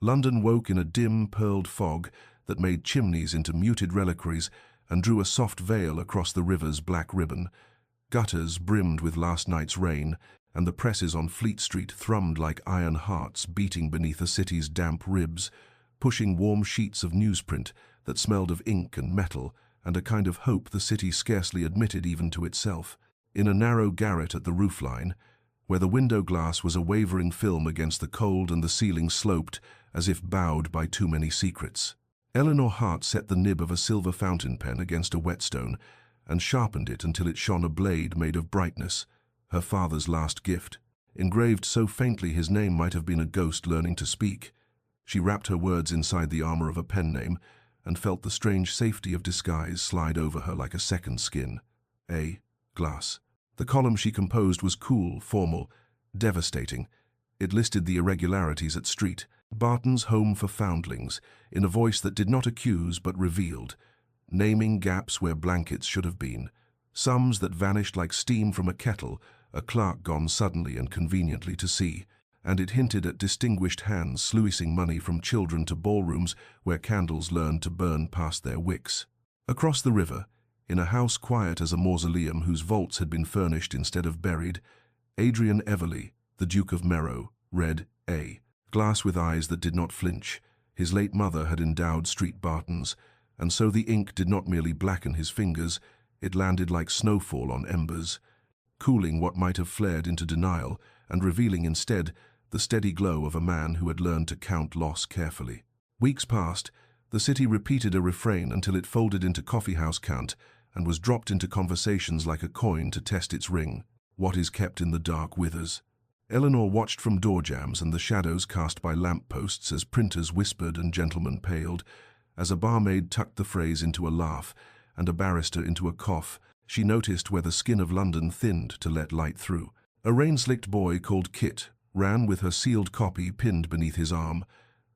London woke in a dim, pearled fog that made chimneys into muted reliquaries and drew a soft veil across the river's black ribbon. Gutters brimmed with last night's rain, and the presses on Fleet Street thrummed like iron hearts beating beneath the city's damp ribs, pushing warm sheets of newsprint that smelled of ink and metal and a kind of hope the city scarcely admitted even to itself. In a narrow garret at the roofline, where the window glass was a wavering film against the cold and the ceiling sloped as if bowed by too many secrets, Eleanor Hart set the nib of a silver fountain pen against a whetstone and sharpened it until it shone a blade made of brightness, her father's last gift, engraved so faintly his name might have been a ghost learning to speak. She wrapped her words inside the armor of a pen name and felt the strange safety of disguise slide over her like a second skin. A. Glass. The column she composed was cool, formal, devastating. It listed the irregularities at Street, Barton's home for foundlings, in a voice that did not accuse but revealed, naming gaps where blankets should have been, sums that vanished like steam from a kettle, a clerk gone suddenly and conveniently to sea, and it hinted at distinguished hands sluicing money from children to ballrooms where candles learned to burn past their wicks. Across the river, in a house quiet as a mausoleum whose vaults had been furnished instead of buried, Adrian Everley, the Duke of Merrow, read A. Glass with eyes that did not flinch. His late mother had endowed Street Bartons, and so the ink did not merely blacken his fingers, it landed like snowfall on embers, cooling what might have flared into denial and revealing instead the steady glow of a man who had learned to count loss carefully. Weeks passed, the city repeated a refrain until it folded into coffeehouse cant and was dropped into conversations like a coin to test its ring. What is kept in the dark withers. Eleanor watched from door jambs and the shadows cast by lamp-posts as printers whispered and gentlemen paled. As a barmaid tucked the phrase into a laugh and a barrister into a cough, she noticed where the skin of London thinned to let light through. A rain-slicked boy called Kit ran with her sealed copy pinned beneath his arm,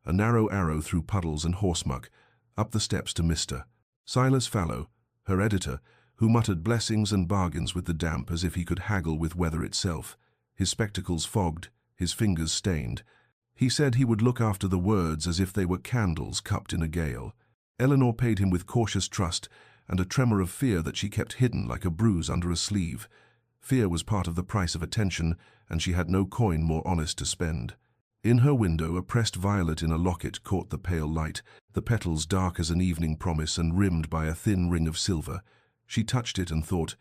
a narrow arrow through puddles and horsemuck, up the steps to Mr. Silas Fallow, her editor, who muttered blessings and bargains with the damp as if he could haggle with weather itself, his spectacles fogged, his fingers stained. He said he would look after the words as if they were candles cupped in a gale. Eleanor paid him with cautious trust and a tremor of fear that she kept hidden like a bruise under a sleeve. Fear was part of the price of attention, and she had no coin more honest to spend. In her window, a pressed violet in a locket caught the pale light, the petals dark as an evening promise and rimmed by a thin ring of silver. She touched it and thought,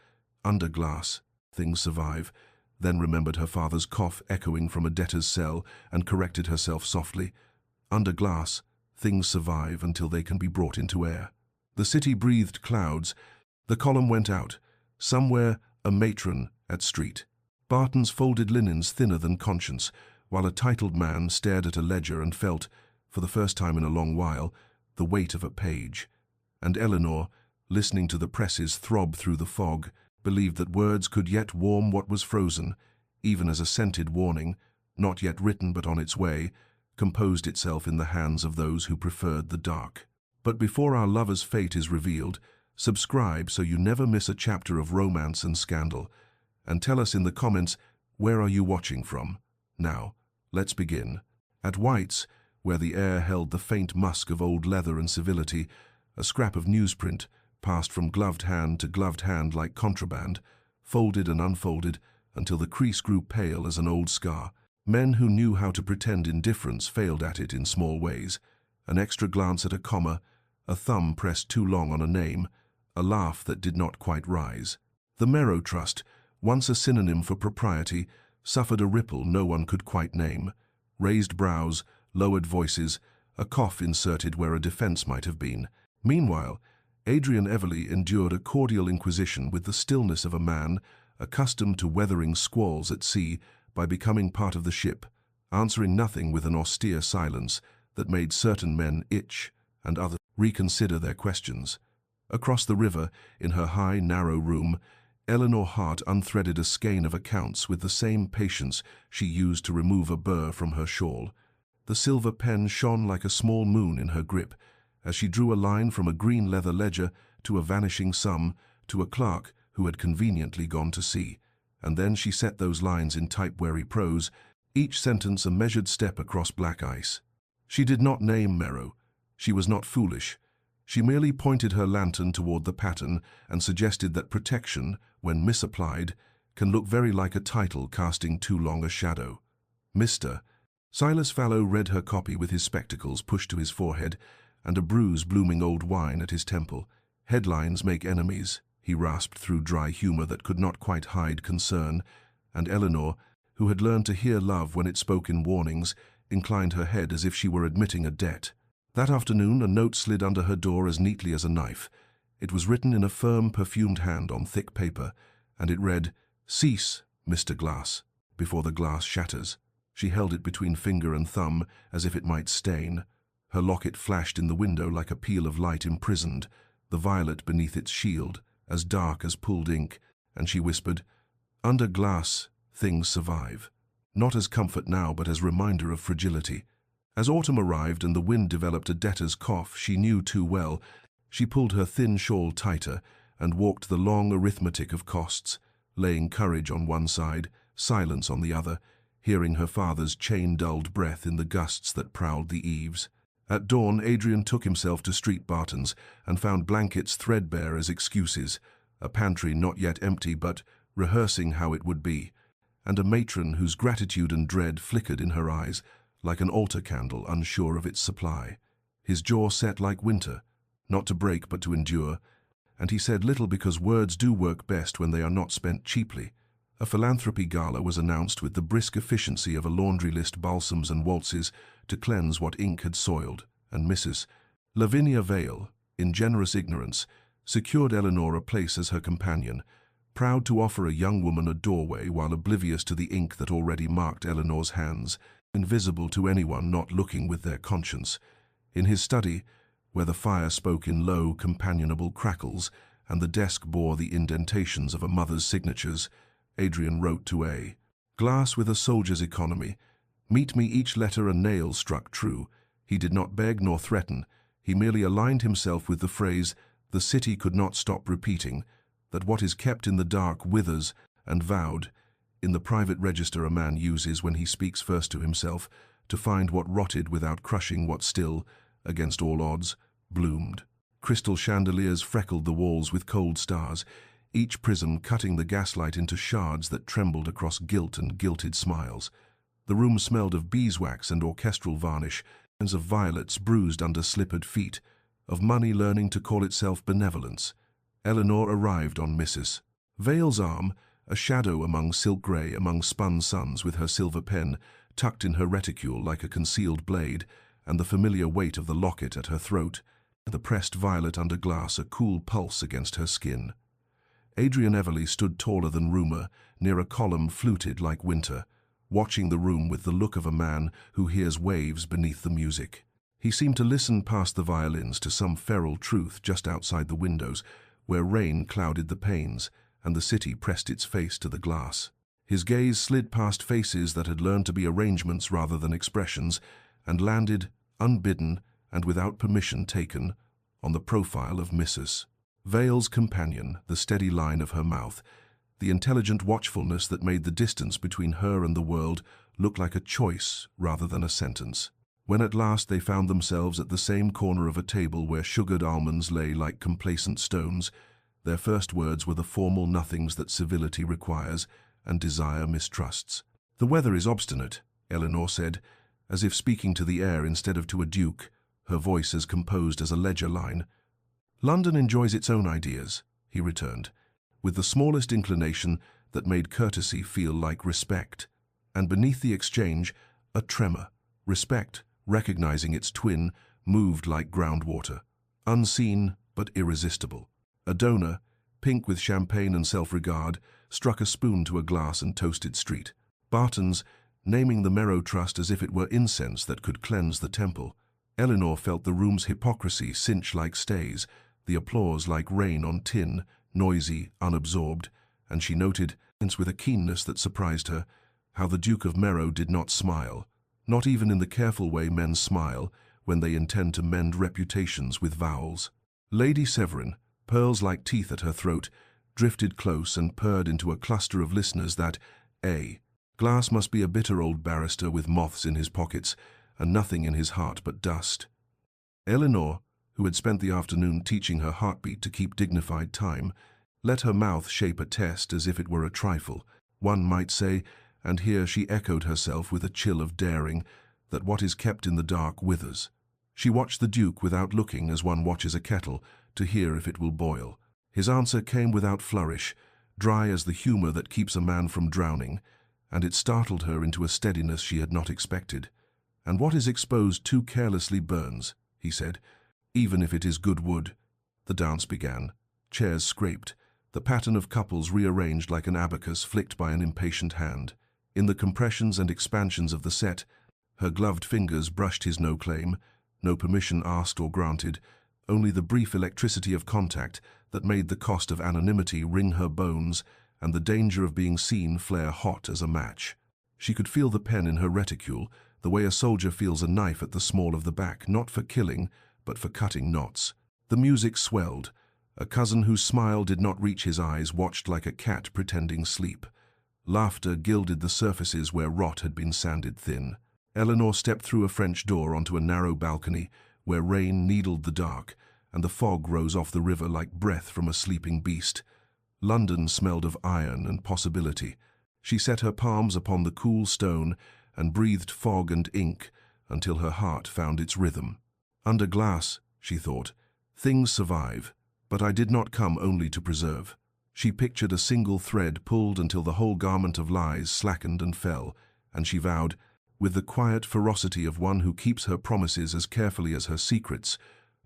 under glass, things survive, then remembered her father's cough echoing from a debtor's cell and corrected herself softly. Under glass, things survive until they can be brought into air. The city breathed clouds. The column went out. Somewhere, a matron at Street. Barton's folded linens thinner than conscience, while a titled man stared at a ledger and felt, for the first time in a long while, the weight of a page. And Eleanor, listening to the presses throb through the fog, believed that words could yet warm what was frozen, even as a scented warning, not yet written but on its way, composed itself in the hands of those who preferred the dark. But before our lover's fate is revealed, subscribe so you never miss a chapter of romance and scandal, and tell us in the comments, where are you watching from? Now, let's begin. At White's, where the air held the faint musk of old leather and civility, a scrap of newsprint passed from gloved hand to gloved hand like contraband, folded and unfolded until the crease grew pale as an old scar. Men who knew how to pretend indifference failed at it in small ways. An extra glance at a comma, a thumb pressed too long on a name, a laugh that did not quite rise. The Merrow Trust, once a synonym for propriety, suffered a ripple no one could quite name. Raised brows, lowered voices, a cough inserted where a defense might have been. Meanwhile, Adrian Everley endured a cordial inquisition with the stillness of a man accustomed to weathering squalls at sea by becoming part of the ship, answering nothing with an austere silence that made certain men itch and others reconsider their questions. Across the river, in her high, narrow room, Eleanor Hart unthreaded a skein of accounts with the same patience she used to remove a burr from her shawl. The silver pen shone like a small moon in her grip, as she drew a line from a green leather ledger to a vanishing sum to a clerk who had conveniently gone to sea, and then she set those lines in type-weary prose, each sentence a measured step across black ice. She did not name Merrow. She was not foolish. She merely pointed her lantern toward the pattern and suggested that protection, when misapplied, can look very like a title casting too long a shadow. Mr. Silas Fallow read her copy with his spectacles pushed to his forehead and a bruise blooming old wine at his temple. Headlines make enemies, he rasped through dry humor that could not quite hide concern, and Eleanor, who had learned to hear love when it spoke in warnings, inclined her head as if she were admitting a debt. That afternoon, a note slid under her door as neatly as a knife. It was written in a firm, perfumed hand on thick paper, and it read, "Cease, Mr. Glass, before the glass shatters." She held it between finger and thumb as if it might stain. Her locket flashed in the window like a peal of light imprisoned, the violet beneath its shield, as dark as pulled ink, and she whispered, "Under glass, things survive. Not as comfort now, but as reminder of fragility." As autumn arrived and the wind developed a debtor's cough she knew too well, she pulled her thin shawl tighter and walked the long arithmetic of costs, laying courage on one side, silence on the other, hearing her father's chain-dulled breath in the gusts that prowled the eaves. At dawn, Adrian took himself to Street Barton's and found blankets threadbare as excuses, a pantry not yet empty but rehearsing how it would be, and a matron whose gratitude and dread flickered in her eyes, like an altar candle unsure of its supply. His jaw set like winter, not to break but to endure, and he said little because words do work best when they are not spent cheaply. A philanthropy gala was announced with the brisk efficiency of a laundry list balsams and waltzes to cleanse what ink had soiled, and Mrs. Lavinia Vale, in generous ignorance, secured Eleanor a place as her companion, proud to offer a young woman a doorway while oblivious to the ink that already marked Eleanor's hands, invisible to anyone not looking with their conscience. In his study, where the fire spoke in low, companionable crackles and the desk bore the indentations of a mother's signatures, Adrian wrote to A. Glass with a soldier's economy. Meet me each letter a nail struck true. He did not beg nor threaten. He merely aligned himself with the phrase, the city could not stop repeating, that what is kept in the dark withers, and vowed, in the private register a man uses when he speaks first to himself, to find what rotted without crushing what still, against all odds, bloomed. Crystal chandeliers freckled the walls with cold stars, each prism cutting the gaslight into shards that trembled across gilt and gilted smiles. The room smelled of beeswax and orchestral varnish, and of violets bruised under slippered feet, of money learning to call itself benevolence. Eleanor arrived on Mrs. Vale's arm, a shadow among silk grey among spun suns, with her silver pen tucked in her reticule like a concealed blade, and the familiar weight of the locket at her throat, the pressed violet under glass a cool pulse against her skin. Adrian Everley stood taller than rumour, near a column fluted like winter, watching the room with the look of a man who hears waves beneath the music. He seemed to listen past the violins to some feral truth just outside the windows, where rain clouded the panes, and the city pressed its face to the glass. His gaze slid past faces that had learned to be arrangements rather than expressions, and landed, unbidden and without permission taken, on the profile of Mrs. Vale's companion, the steady line of her mouth, the intelligent watchfulness that made the distance between her and the world look like a choice rather than a sentence. When at last they found themselves at the same corner of a table where sugared almonds lay like complacent stones, their first words were the formal nothings that civility requires and desire mistrusts. "The weather is obstinate," Eleanor said, as if speaking to the air instead of to a duke, her voice as composed as a ledger line. "London enjoys its own ideas," he returned, with the smallest inclination that made courtesy feel like respect, and beneath the exchange, a tremor, respect, recognizing its twin, moved like groundwater, unseen but irresistible. A donor, pink with champagne and self-regard, struck a spoon to a glass and toasted Street. Barton's, naming the Merrow Trust as if it were incense that could cleanse the temple. Eleanor felt the room's hypocrisy cinch like stays, the applause like rain on tin, noisy, unabsorbed, and she noted, with a keenness that surprised her, how the Duke of Merrow did not smile, not even in the careful way men smile when they intend to mend reputations with vowels. Lady Severin, pearls like teeth at her throat, drifted close and purred into a cluster of listeners that, Glass must be a bitter old barrister with moths in his pockets, and nothing in his heart but dust. Eleanor, who had spent the afternoon teaching her heartbeat to keep dignified time, let her mouth shape a test as if it were a trifle, one might say, and here she echoed herself with a chill of daring, that what is kept in the dark withers. She watched the Duke without looking, as one watches a kettle, to hear if it will boil. His answer came without flourish, dry as the humour that keeps a man from drowning, and it startled her into a steadiness she had not expected. "And what is exposed too carelessly burns," he said, "even if it is good wood." The dance began. Chairs scraped, the pattern of couples rearranged like an abacus flicked by an impatient hand. In the compressions and expansions of the set, her gloved fingers brushed his no claim, no permission asked or granted, only the brief electricity of contact that made the cost of anonymity ring her bones and the danger of being seen flare hot as a match. She could feel the pen in her reticule, the way a soldier feels a knife at the small of the back, not for killing, but for cutting knots. The music swelled. A cousin whose smile did not reach his eyes watched like a cat pretending sleep. Laughter gilded the surfaces where rot had been sanded thin. Eleanor stepped through a French door onto a narrow balcony where rain needled the dark, and the fog rose off the river like breath from a sleeping beast. London smelled of iron and possibility. She set her palms upon the cool stone and breathed fog and ink until her heart found its rhythm. Under glass, she thought, things survive, but I did not come only to preserve. She pictured a single thread pulled until the whole garment of lies slackened and fell, and she vowed, with the quiet ferocity of one who keeps her promises as carefully as her secrets,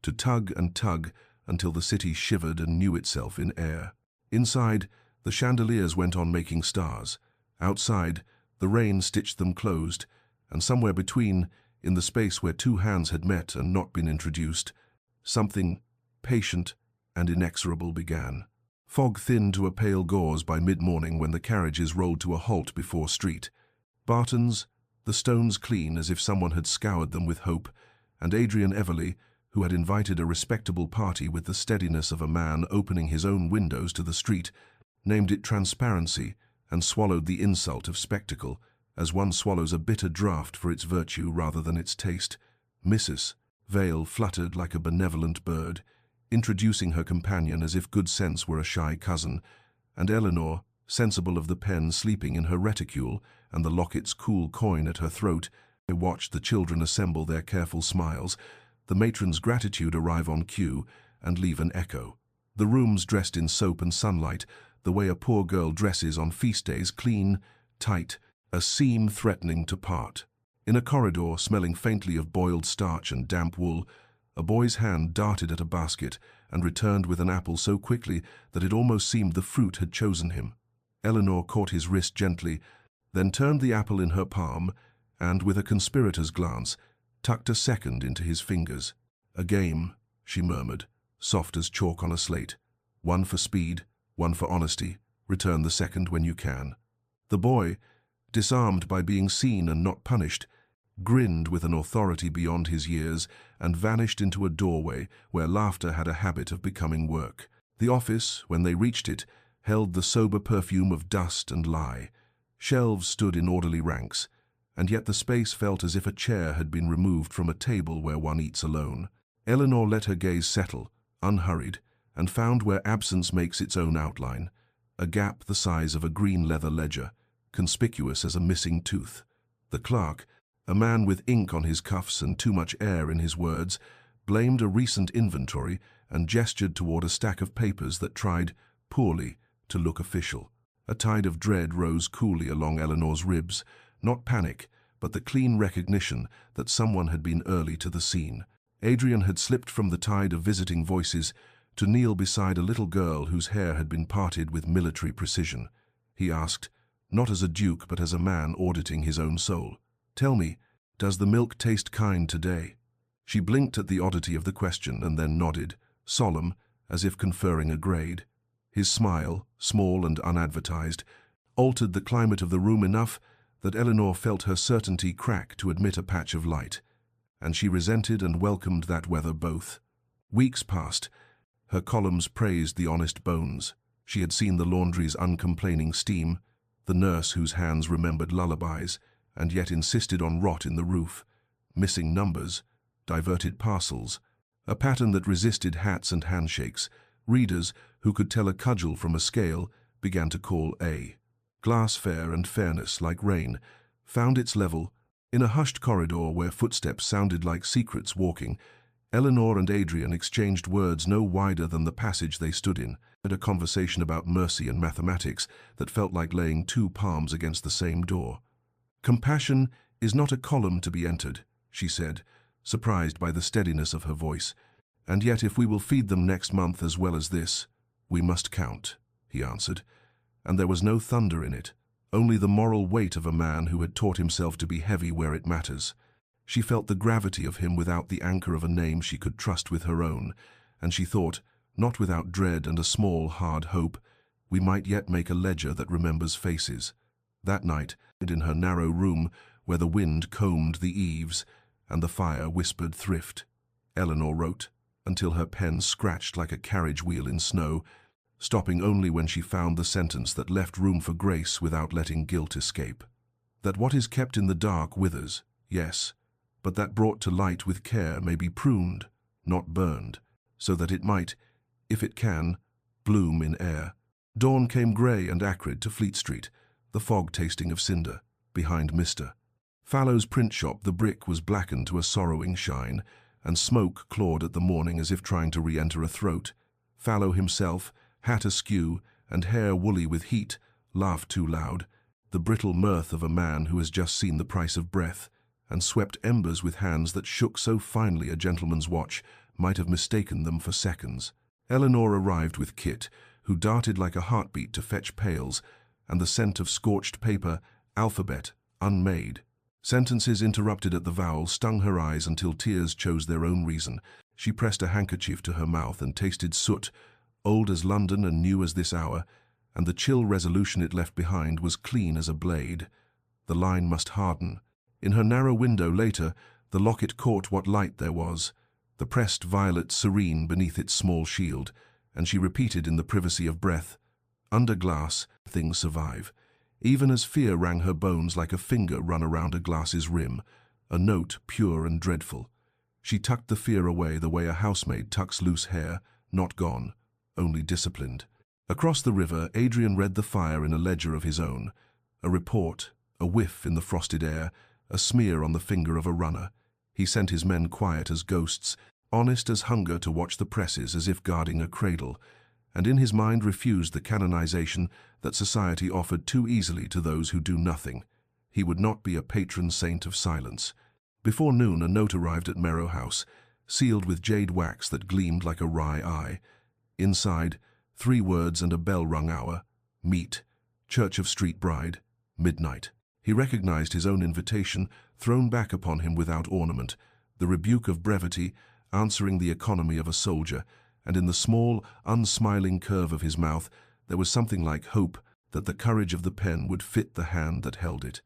to tug and tug until the city shivered and knew itself in air. Inside, the chandeliers went on making stars. Outside, the rain stitched them closed, and somewhere between, in the space where two hands had met and not been introduced, something patient and inexorable began. Fog thinned to a pale gauze by mid-morning when the carriages rolled to a halt before street. Barton's, the stones clean as if someone had scoured them with hope, and Adrian Everley, who had invited a respectable party with the steadiness of a man opening his own windows to the street, named it transparency and swallowed the insult of spectacle, as one swallows a bitter draught for its virtue rather than its taste. Mrs. Vale fluttered like a benevolent bird, introducing her companion as if good sense were a shy cousin, and Eleanor, sensible of the pen sleeping in her reticule and the locket's cool coin at her throat, watched the children assemble their careful smiles, the matron's gratitude arrive on cue and leave an echo. The rooms dressed in soap and sunlight, the way a poor girl dresses on feast days, clean, tight, a seam threatening to part. In a corridor smelling faintly of boiled starch and damp wool, a boy's hand darted at a basket and returned with an apple so quickly that it almost seemed the fruit had chosen him. Eleanor caught his wrist gently, then turned the apple in her palm and, with a conspirator's glance, tucked a second into his fingers. "A game," she murmured, soft as chalk on a slate. "One for speed, one for honesty. Return the second when you can." The boy, disarmed by being seen and not punished, grinned with an authority beyond his years and vanished into a doorway where laughter had a habit of becoming work. The office, when they reached it, held the sober perfume of dust and lie. Shelves stood in orderly ranks, and yet the space felt as if a chair had been removed from a table where one eats alone. Eleanor let her gaze settle, unhurried, and found where absence makes its own outline, a gap the size of a green leather ledger, conspicuous as a missing tooth. The clerk, a man with ink on his cuffs and too much air in his words, blamed a recent inventory and gestured toward a stack of papers that tried, poorly, to look official. A tide of dread rose coolly along Eleanor's ribs, not panic, but the clean recognition that someone had been early to the scene. Adrian had slipped from the tide of visiting voices to kneel beside a little girl whose hair had been parted with military precision. He asked, not as a duke but as a man auditing his own soul, "Tell me, does the milk taste kind today?" She blinked at the oddity of the question and then nodded, solemn, as if conferring a grade. His smile, small and unadvertised, altered the climate of the room enough that Eleanor felt her certainty crack to admit a patch of light, and she resented and welcomed that weather both. Weeks passed. Her columns praised the honest bones. She had seen the laundry's uncomplaining steam, the nurse whose hands remembered lullabies, and yet insisted on rot in the roof. missing numbers, diverted parcels, a pattern that resisted hats and handshakes. Readers, who could tell a cudgel from a scale, began to call A. Glass fair and fairness, like rain, found its level. In a hushed corridor where footsteps sounded like secrets walking, Eleanor and Adrian exchanged words no wider than the passage they stood in, had a conversation about mercy and mathematics that felt like laying two palms against the same door. "Compassion is not a column to be entered," she said, surprised by the steadiness of her voice. "And yet if we will feed them next month as well as this, we must count," he answered. And there was no thunder in it, only the moral weight of a man who had taught himself to be heavy where it matters. She felt the gravity of him without the anchor of a name she could trust with her own, and she thought, not without dread and a small, hard hope, we might yet make a ledger that remembers faces. That night, in her narrow room, where the wind combed the eaves and the fire whispered thrift, Eleanor wrote, until her pen scratched like a carriage wheel in snow, stopping only when she found the sentence that left room for grace without letting guilt escape. That what is kept in the dark withers, yes, but that brought to light with care may be pruned, not burned, so that it might, if it can, bloom in air. Dawn came grey and acrid to Fleet Street, the fog tasting of cinder. Behind Mr. Fallow's print shop the brick was blackened to a sorrowing shine, and smoke clawed at the morning as if trying to re-enter a throat. Fallow himself, hat askew and hair woolly with heat, laughed too loud, the brittle mirth of a man who has just seen the price of breath, and swept embers with hands that shook so finely a gentleman's watch might have mistaken them for seconds. Eleanor arrived with Kit, who darted like a heartbeat to fetch pails, and the scent of scorched paper, alphabet, unmade. Sentences interrupted at the vowel stung her eyes until tears chose their own reason. She pressed a handkerchief to her mouth and tasted soot, old as London and new as this hour, and the chill resolution it left behind was clean as a blade. The line must harden. In her narrow window later, the locket caught what light there was, the pressed violet serene beneath its small shield, and she repeated in the privacy of breath, "Under glass, things survive," even as fear rang her bones like a finger run around a glass's rim, a note pure and dreadful. She tucked the fear away the way a housemaid tucks loose hair, not gone, only disciplined. Across the river, Adrian read the fire in a ledger of his own, a report, a whiff in the frosted air, a smear on the finger of a runner. He sent his men quiet as ghosts, honest as hunger to watch the presses as if guarding a cradle, and in his mind refused the canonization that society offered too easily to those who do nothing. He would not be a patron saint of silence. Before noon a note arrived at Merrow House, sealed with jade wax that gleamed like a wry eye. Inside, 3 words and a bell-rung hour: meet, Church of Street Bride, midnight. He recognized his own invitation, thrown back upon him without ornament, the rebuke of brevity, answering the economy of a soldier, and in the small, unsmiling curve of his mouth there was something like hope that the courage of the pen would fit the hand that held it.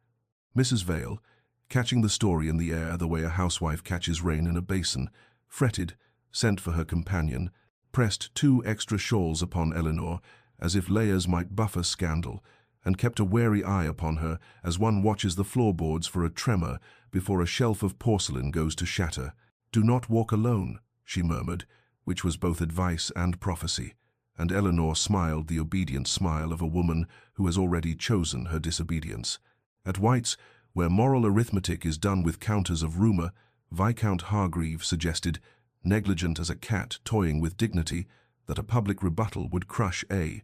Mrs. Vale, catching the story in the air the way a housewife catches rain in a basin, fretted, sent for her companion, pressed 2 extra shawls upon Eleanor, as if layers might buffer scandal, and kept a wary eye upon her as one watches the floorboards for a tremor before a shelf of porcelain goes to shatter. "Do not walk alone," she murmured, which was both advice and prophecy, and Eleanor smiled the obedient smile of a woman who has already chosen her disobedience. At White's, where moral arithmetic is done with counters of rumour, Viscount Hargreave suggested, negligent as a cat toying with dignity, that a public rebuttal would crush A.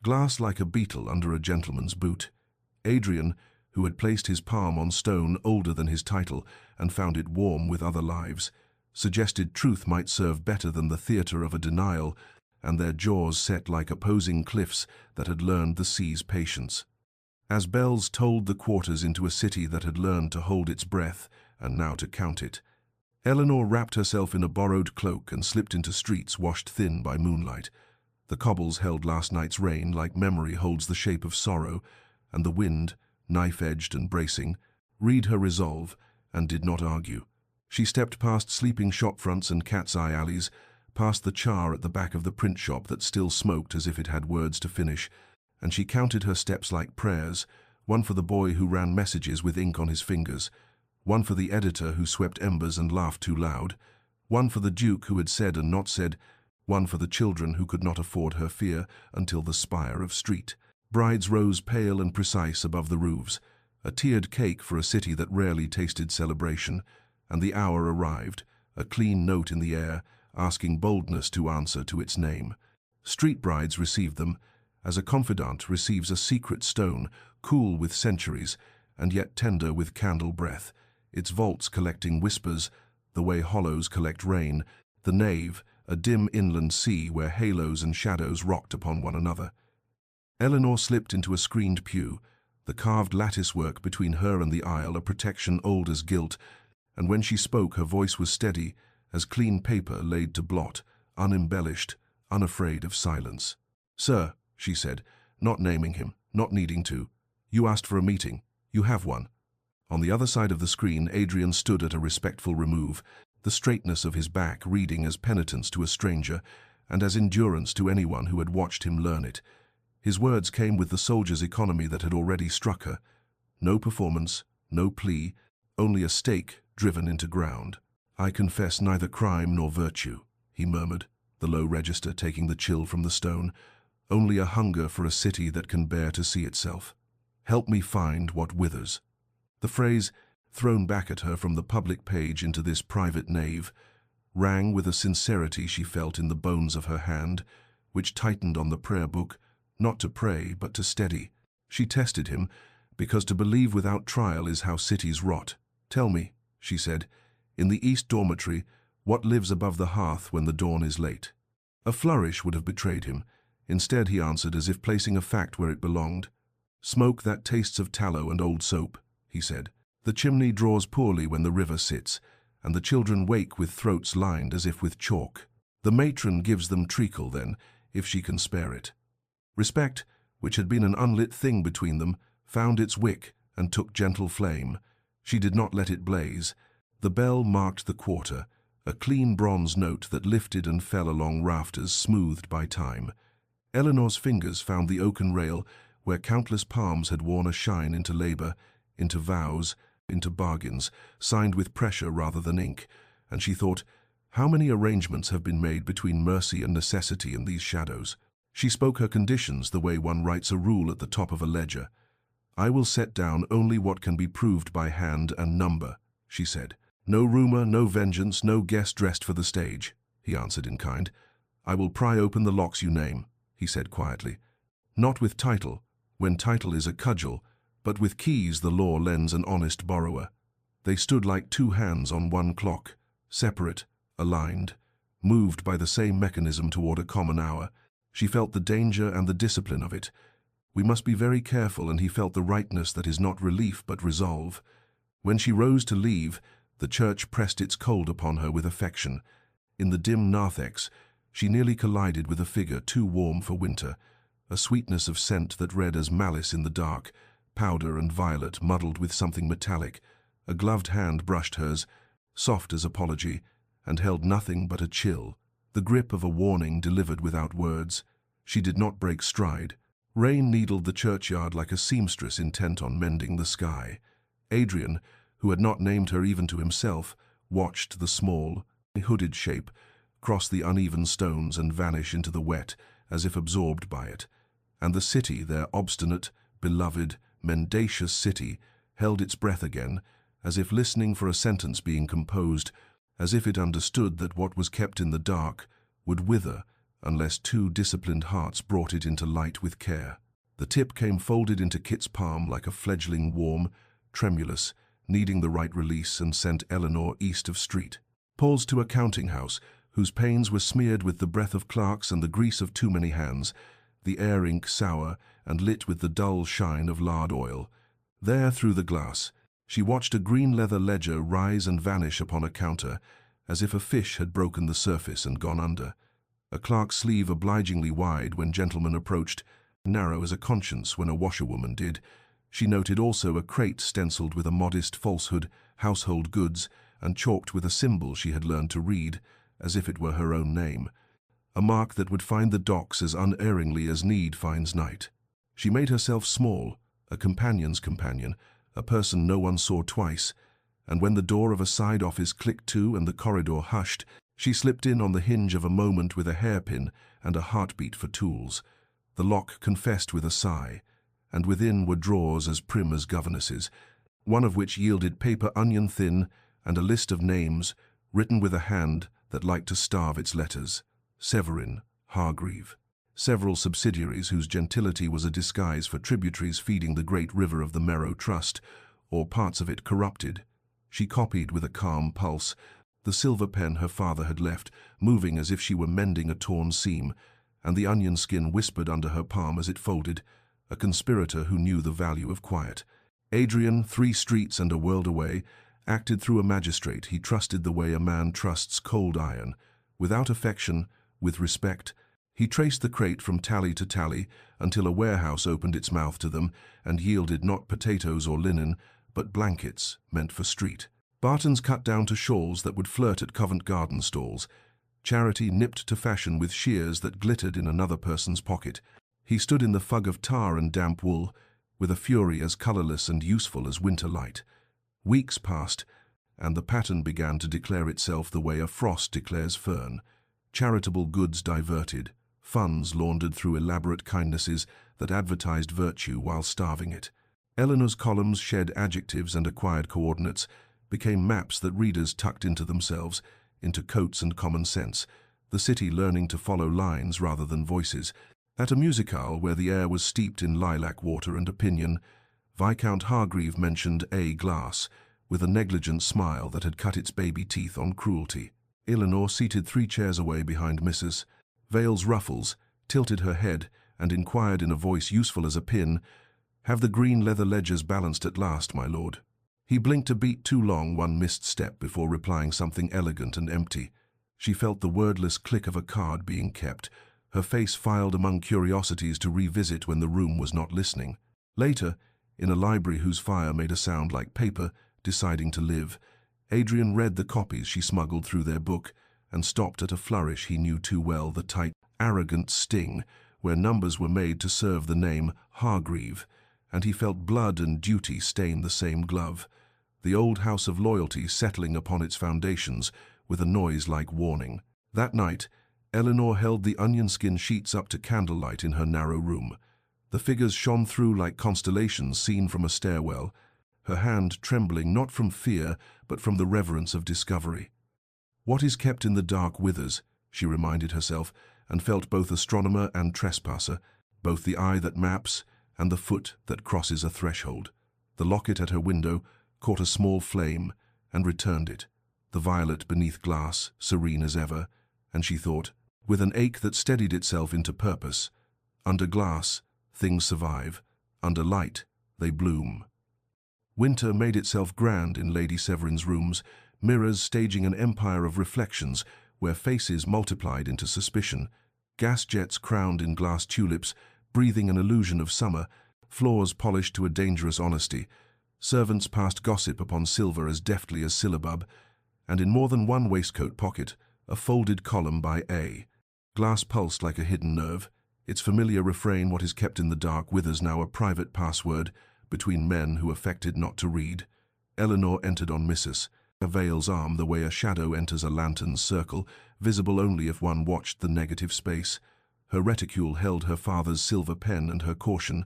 Glass like a beetle under a gentleman's boot. Adrian, who had placed his palm on stone older than his title and found it warm with other lives, suggested truth might serve better than the theatre of a denial, and their jaws set like opposing cliffs that had learned the sea's patience. As bells tolled the quarters into a city that had learned to hold its breath and now to count it, Eleanor wrapped herself in a borrowed cloak and slipped into streets washed thin by moonlight. The cobbles held last night's rain like memory holds the shape of sorrow, and the wind, knife-edged and bracing, read her resolve and did not argue. She stepped past sleeping shop fronts and cat's-eye alleys, past the char at the back of the print shop that still smoked as if it had words to finish, and she counted her steps like prayers, one for the boy who ran messages with ink on his fingers, One for the editor who swept embers and laughed too loud, one for the duke who had said and not said, one for the children who could not afford her fear until the spire of street. Brides rose pale and precise above the roofs, a tiered cake for a city that rarely tasted celebration, and the hour arrived, a clean note in the air, asking boldness to answer to its name. Street brides received them, as a confidant receives a secret stone, cool with centuries, and yet tender with candle breath, its vaults collecting whispers, the way hollows collect rain, the nave, a dim inland sea where halos and shadows rocked upon one another. Eleanor slipped into a screened pew, the carved latticework between her and the aisle a protection old as guilt, and when she spoke her voice was steady, as clean paper laid to blot, unembellished, unafraid of silence. "Sir," she said, not naming him, not needing to, "you asked for a meeting. You have one." On the other side of the screen, Adrian stood at a respectful remove, the straightness of his back reading as penitence to a stranger, and as endurance to anyone who had watched him learn it. His words came with the soldier's economy that had already struck her. No performance, no plea, only a stake driven into ground. "I confess neither crime nor virtue," he murmured, the low register taking the chill from the stone, "only a hunger for a city that can bear to see itself. Help me find what withers." The phrase, thrown back at her from the public page into this private nave, rang with a sincerity she felt in the bones of her hand, which tightened on the prayer book, not to pray but to steady. She tested him, because to believe without trial is how cities rot. "Tell me," she said, "in the East Dormitory, what lives above the hearth when the dawn is late?" A flourish would have betrayed him. Instead he answered as if placing a fact where it belonged. "Smoke that tastes of tallow and old soap," he said. "The chimney draws poorly when the river sits, and the children wake with throats lined as if with chalk. The matron gives them treacle then, if she can spare it." Respect, which had been an unlit thing between them, found its wick and took gentle flame. She did not let it blaze. The bell marked the quarter, a clean bronze note that lifted and fell along rafters smoothed by time. Eleanor's fingers found the oaken rail where countless palms had worn a shine into labor, into vows, into bargains, signed with pressure rather than ink, and she thought, how many arrangements have been made between mercy and necessity in these shadows? She spoke her conditions the way one writes a rule at the top of a ledger. "I will set down only what can be proved by hand and number," she said. "No rumor, no vengeance, no guest dressed for the stage," he answered in kind. "I will pry open the locks you name," he said quietly. "Not with title, when title is a cudgel, but with keys the law lends an honest borrower." They stood like two hands on one clock, separate, aligned, moved by the same mechanism toward a common hour. She felt the danger and the discipline of it. We must be very careful, and he felt the rightness that is not relief but resolve. When she rose to leave, the church pressed its cold upon her with affection. In the dim narthex, she nearly collided with a figure too warm for winter, a sweetness of scent that read as malice in the dark, powder and violet muddled with something metallic. A gloved hand brushed hers, soft as apology, and held nothing but a chill, the grip of a warning delivered without words. She did not break stride. Rain needled the churchyard like a seamstress intent on mending the sky. Adrian, who had not named her even to himself, watched the small, hooded shape cross the uneven stones and vanish into the wet as if absorbed by it. And the city, their obstinate, beloved, mendacious city, held its breath again, as if listening for a sentence being composed, as if it understood that what was kept in the dark would wither unless two disciplined hearts brought it into light with care. The tip came folded into Kit's palm like a fledgling worm, tremulous, needing the right release, and sent Eleanor east of street. Paul's to a counting house, whose panes were smeared with the breath of clerks and the grease of too many hands, the air ink sour and lit with the dull shine of lard oil. There, through the glass, she watched a green leather ledger rise and vanish upon a counter, as if a fish had broken the surface and gone under. A clerk's sleeve obligingly wide when gentlemen approached, narrow as a conscience when a washerwoman did. She noted also a crate stenciled with a modest falsehood, household goods, and chalked with a symbol she had learned to read, as if it were her own name, a mark that would find the docks as unerringly as need finds night. She made herself small, a companion's companion, a person no one saw twice, and when the door of a side office clicked to and the corridor hushed, she slipped in on the hinge of a moment with a hairpin and a heartbeat for tools. The lock confessed with a sigh, and within were drawers as prim as governesses, one of which yielded paper onion thin and a list of names written with a hand that liked to starve its letters. Severin, Hargreave. Several subsidiaries whose gentility was a disguise for tributaries feeding the great river of the Merrow Trust, or parts of it corrupted. She copied with a calm pulse, the silver pen her father had left, moving as if she were mending a torn seam, and the onion skin whispered under her palm as it folded, a conspirator who knew the value of quiet. Adrian, 3 streets and a world away, acted through a magistrate. He trusted the way a man trusts cold iron, without affection, with respect. He traced the crate from tally to tally until a warehouse opened its mouth to them and yielded not potatoes or linen, but blankets meant for street. Bartons cut down to shawls that would flirt at Covent Garden stalls. Charity nipped to fashion with shears that glittered in another person's pocket. He stood in the fug of tar and damp wool, with a fury as colourless and useful as winter light. Weeks passed, and the pattern began to declare itself the way a frost declares fern. Charitable goods diverted, funds laundered through elaborate kindnesses that advertised virtue while starving it. Eleanor's columns shed adjectives and acquired coordinates, became maps that readers tucked into themselves, into coats and common sense, the city learning to follow lines rather than voices. At a musicale where the air was steeped in lilac water and opinion, Viscount Hargreave mentioned A. Glass, with a negligent smile that had cut its baby teeth on cruelty. Eleanor, seated 3 chairs away behind Mrs. Vale's ruffles, tilted her head and inquired in a voice useful as a pin, "Have the green leather ledgers balanced at last, my lord?" He blinked a beat too long, one missed step before replying something elegant and empty. She felt the wordless click of a card being kept, her face filed among curiosities to revisit when the room was not listening. Later, in a library whose fire made a sound like paper, deciding to live, Adrian read the copies she smuggled through their book and stopped at a flourish he knew too well, the tight, arrogant sting, where numbers were made to serve the name Hargreave, and he felt blood and duty stain the same glove, the old house of loyalty settling upon its foundations with a noise like warning. That night, Eleanor held the onion skin sheets up to candlelight in her narrow room. The figures shone through like constellations seen from a stairwell, her hand trembling not from fear but from the reverence of discovery. What is kept in the dark withers, she reminded herself, and felt both astronomer and trespasser, both the eye that maps and the foot that crosses a threshold. The locket at her window caught a small flame and returned it, the violet beneath glass, serene as ever, and she thought, with an ache that steadied itself into purpose, under glass, things survive, under light, they bloom. Winter made itself grand in Lady Severin's rooms, mirrors staging an empire of reflections where faces multiplied into suspicion, gas jets crowned in glass tulips, breathing an illusion of summer, floors polished to a dangerous honesty. Servants passed gossip upon silver as deftly as syllabub, and in more than one waistcoat pocket, a folded column by A. Glass pulsed like a hidden nerve, its familiar refrain, "What is kept in the dark withers," now a private password between men who affected not to read. Eleanor entered on Mrs. Vale's arm the way a shadow enters a lantern's circle, visible only if one watched the negative space. Her reticule held her father's silver pen and her caution,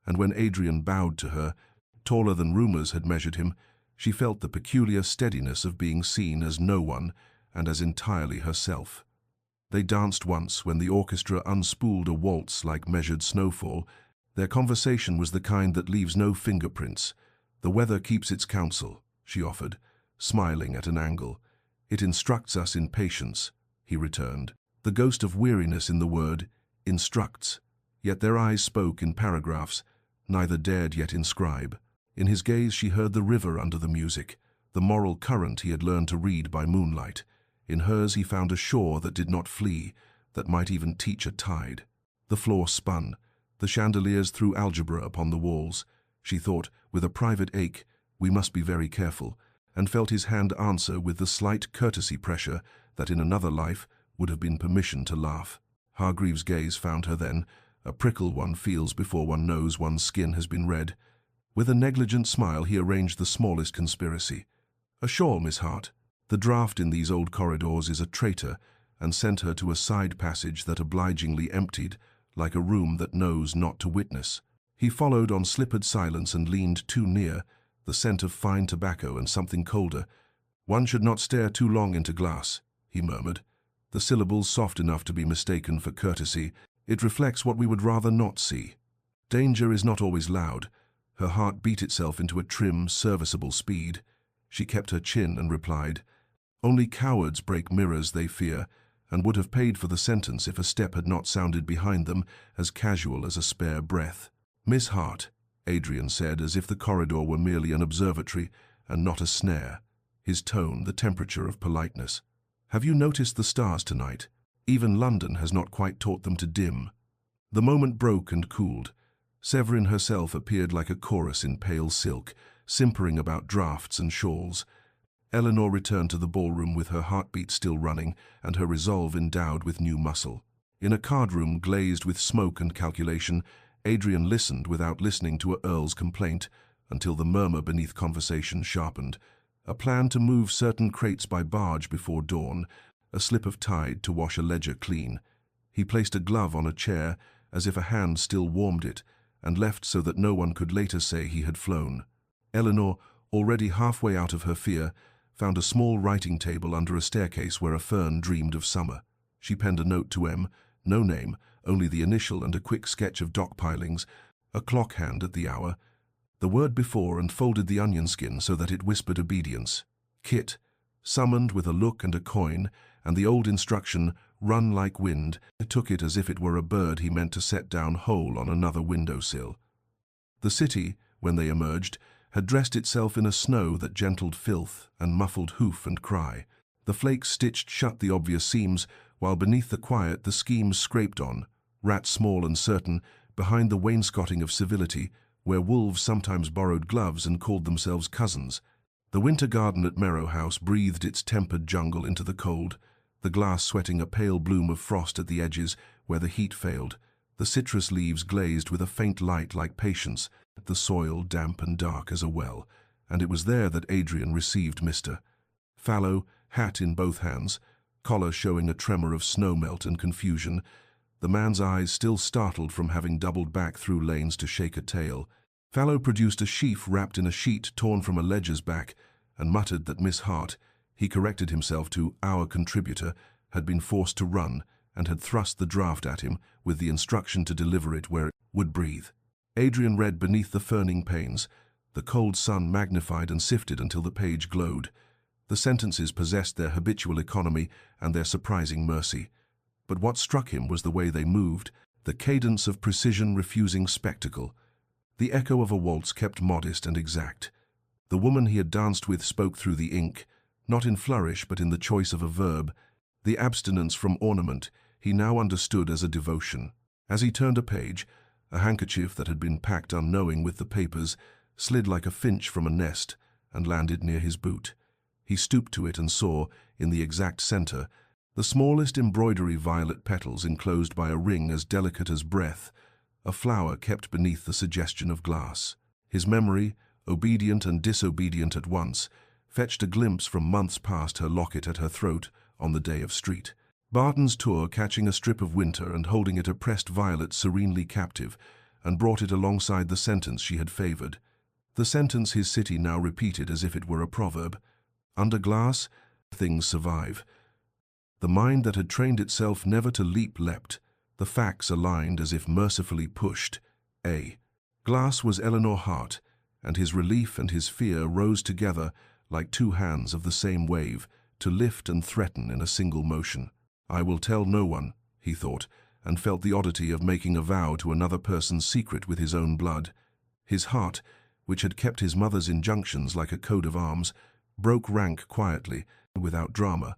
and when Adrian bowed to her, taller than rumors had measured him, she felt the peculiar steadiness of being seen as no one and as entirely herself. They danced once when the orchestra unspooled a waltz like measured snowfall. Their conversation was the kind that leaves no fingerprints. "The weather keeps its counsel," she offered, smiling at an angle. "It instructs us in patience," he returned. The ghost of weariness in the word, instructs, yet their eyes spoke in paragraphs, neither dared yet inscribe. In his gaze she heard the river under the music, the moral current he had learned to read by moonlight. In hers he found a shore that did not flee, that might even teach a tide. The floor spun, the chandeliers threw algebra upon the walls. She thought, with a private ache, "We must be very careful," and felt his hand answer with the slight courtesy pressure that in another life would have been permission to laugh. Hargreave's gaze found her then, a prickle one feels before one knows one's skin has been read. With a negligent smile he arranged the smallest conspiracy. "A shawl, Miss Hart. The draught in these old corridors is a traitor," and sent her to a side passage that obligingly emptied, like a room that knows not to witness. He followed on slippered silence and leaned too near, the scent of fine tobacco and something colder. "One should not stare too long into glass," he murmured, the syllables soft enough to be mistaken for courtesy. "It reflects what we would rather not see." Danger is not always loud. Her heart beat itself into a trim, serviceable speed. She kept her chin and replied, "Only cowards break mirrors they fear," and would have paid for the sentence if a step had not sounded behind them, as casual as a spare breath. "Miss Hart," Adrian said, as if the corridor were merely an observatory and not a snare, his tone the temperature of politeness. "Have you noticed the stars tonight? Even London has not quite taught them to dim." The moment broke and cooled. Severin herself appeared like a chorus in pale silk, simpering about draughts and shawls. Eleanor returned to the ballroom with her heartbeat still running and her resolve endowed with new muscle. In a card-room glazed with smoke and calculation, Adrian listened without listening to a Earl's complaint until the murmur beneath conversation sharpened. A plan to move certain crates by barge before dawn, a slip of tide to wash a ledger clean. He placed a glove on a chair as if a hand still warmed it, and left so that no one could later say he had flown. Eleanor, already halfway out of her fear, found a small writing table under a staircase where a fern dreamed of summer. She penned a note to M, no name, only the initial and a quick sketch of dock pilings, a clock hand at the hour, the word before, and folded the onion skin so that it whispered obedience. Kit, summoned with a look and a coin, and the old instruction, "Run like wind," took it as if it were a bird he meant to set down whole on another windowsill. The city, when they emerged, had dressed itself in a snow that gentled filth and muffled hoof and cry. The flakes stitched shut the obvious seams, while beneath the quiet the schemes scraped on, rat small and certain, behind the wainscoting of civility, where wolves sometimes borrowed gloves and called themselves cousins. The winter garden at Merrow House breathed its tempered jungle into the cold, the glass sweating a pale bloom of frost at the edges where the heat failed, the citrus leaves glazed with a faint light like patience, the soil damp and dark as a well, and it was there that Adrian received Mr. Fallow, hat in both hands, collar showing a tremor of snow-melt and confusion, the man's eyes still startled from having doubled back through lanes to shake a tail. Fallow produced a sheaf wrapped in a sheet torn from a ledger's back, and muttered that Miss Hart, he corrected himself to our contributor, had been forced to run, and had thrust the draft at him, with the instruction to deliver it where it would breathe. Adrian read beneath the ferning panes. The cold sun magnified and sifted until the page glowed. The sentences possessed their habitual economy and their surprising mercy. But what struck him was the way they moved, the cadence of precision refusing spectacle. The echo of a waltz kept modest and exact. The woman he had danced with spoke through the ink, not in flourish but in the choice of a verb. The abstinence from ornament he now understood as a devotion. As he turned a page, a handkerchief that had been packed unknowing with the papers slid like a finch from a nest and landed near his boot. He stooped to it and saw, in the exact center, the smallest embroidery violet petals enclosed by a ring as delicate as breath, a flower kept beneath the suggestion of glass. His memory, obedient and disobedient at once, fetched a glimpse from months past her locket at her throat on the day of street. Barton's tour catching a strip of winter and holding it a pressed violet serenely captive, and brought it alongside the sentence she had favored. The sentence his city now repeated as if it were a proverb. Under glass, things survive. The mind that had trained itself never to leap leapt, the facts aligned as if mercifully pushed. Glass was Eleanor Hart, and his relief and his fear rose together like two hands of the same wave, to lift and threaten in a single motion. I will tell no one, he thought, and felt the oddity of making a vow to another person's secret with his own blood. His heart, which had kept his mother's injunctions like a code of arms, broke rank quietly, without drama,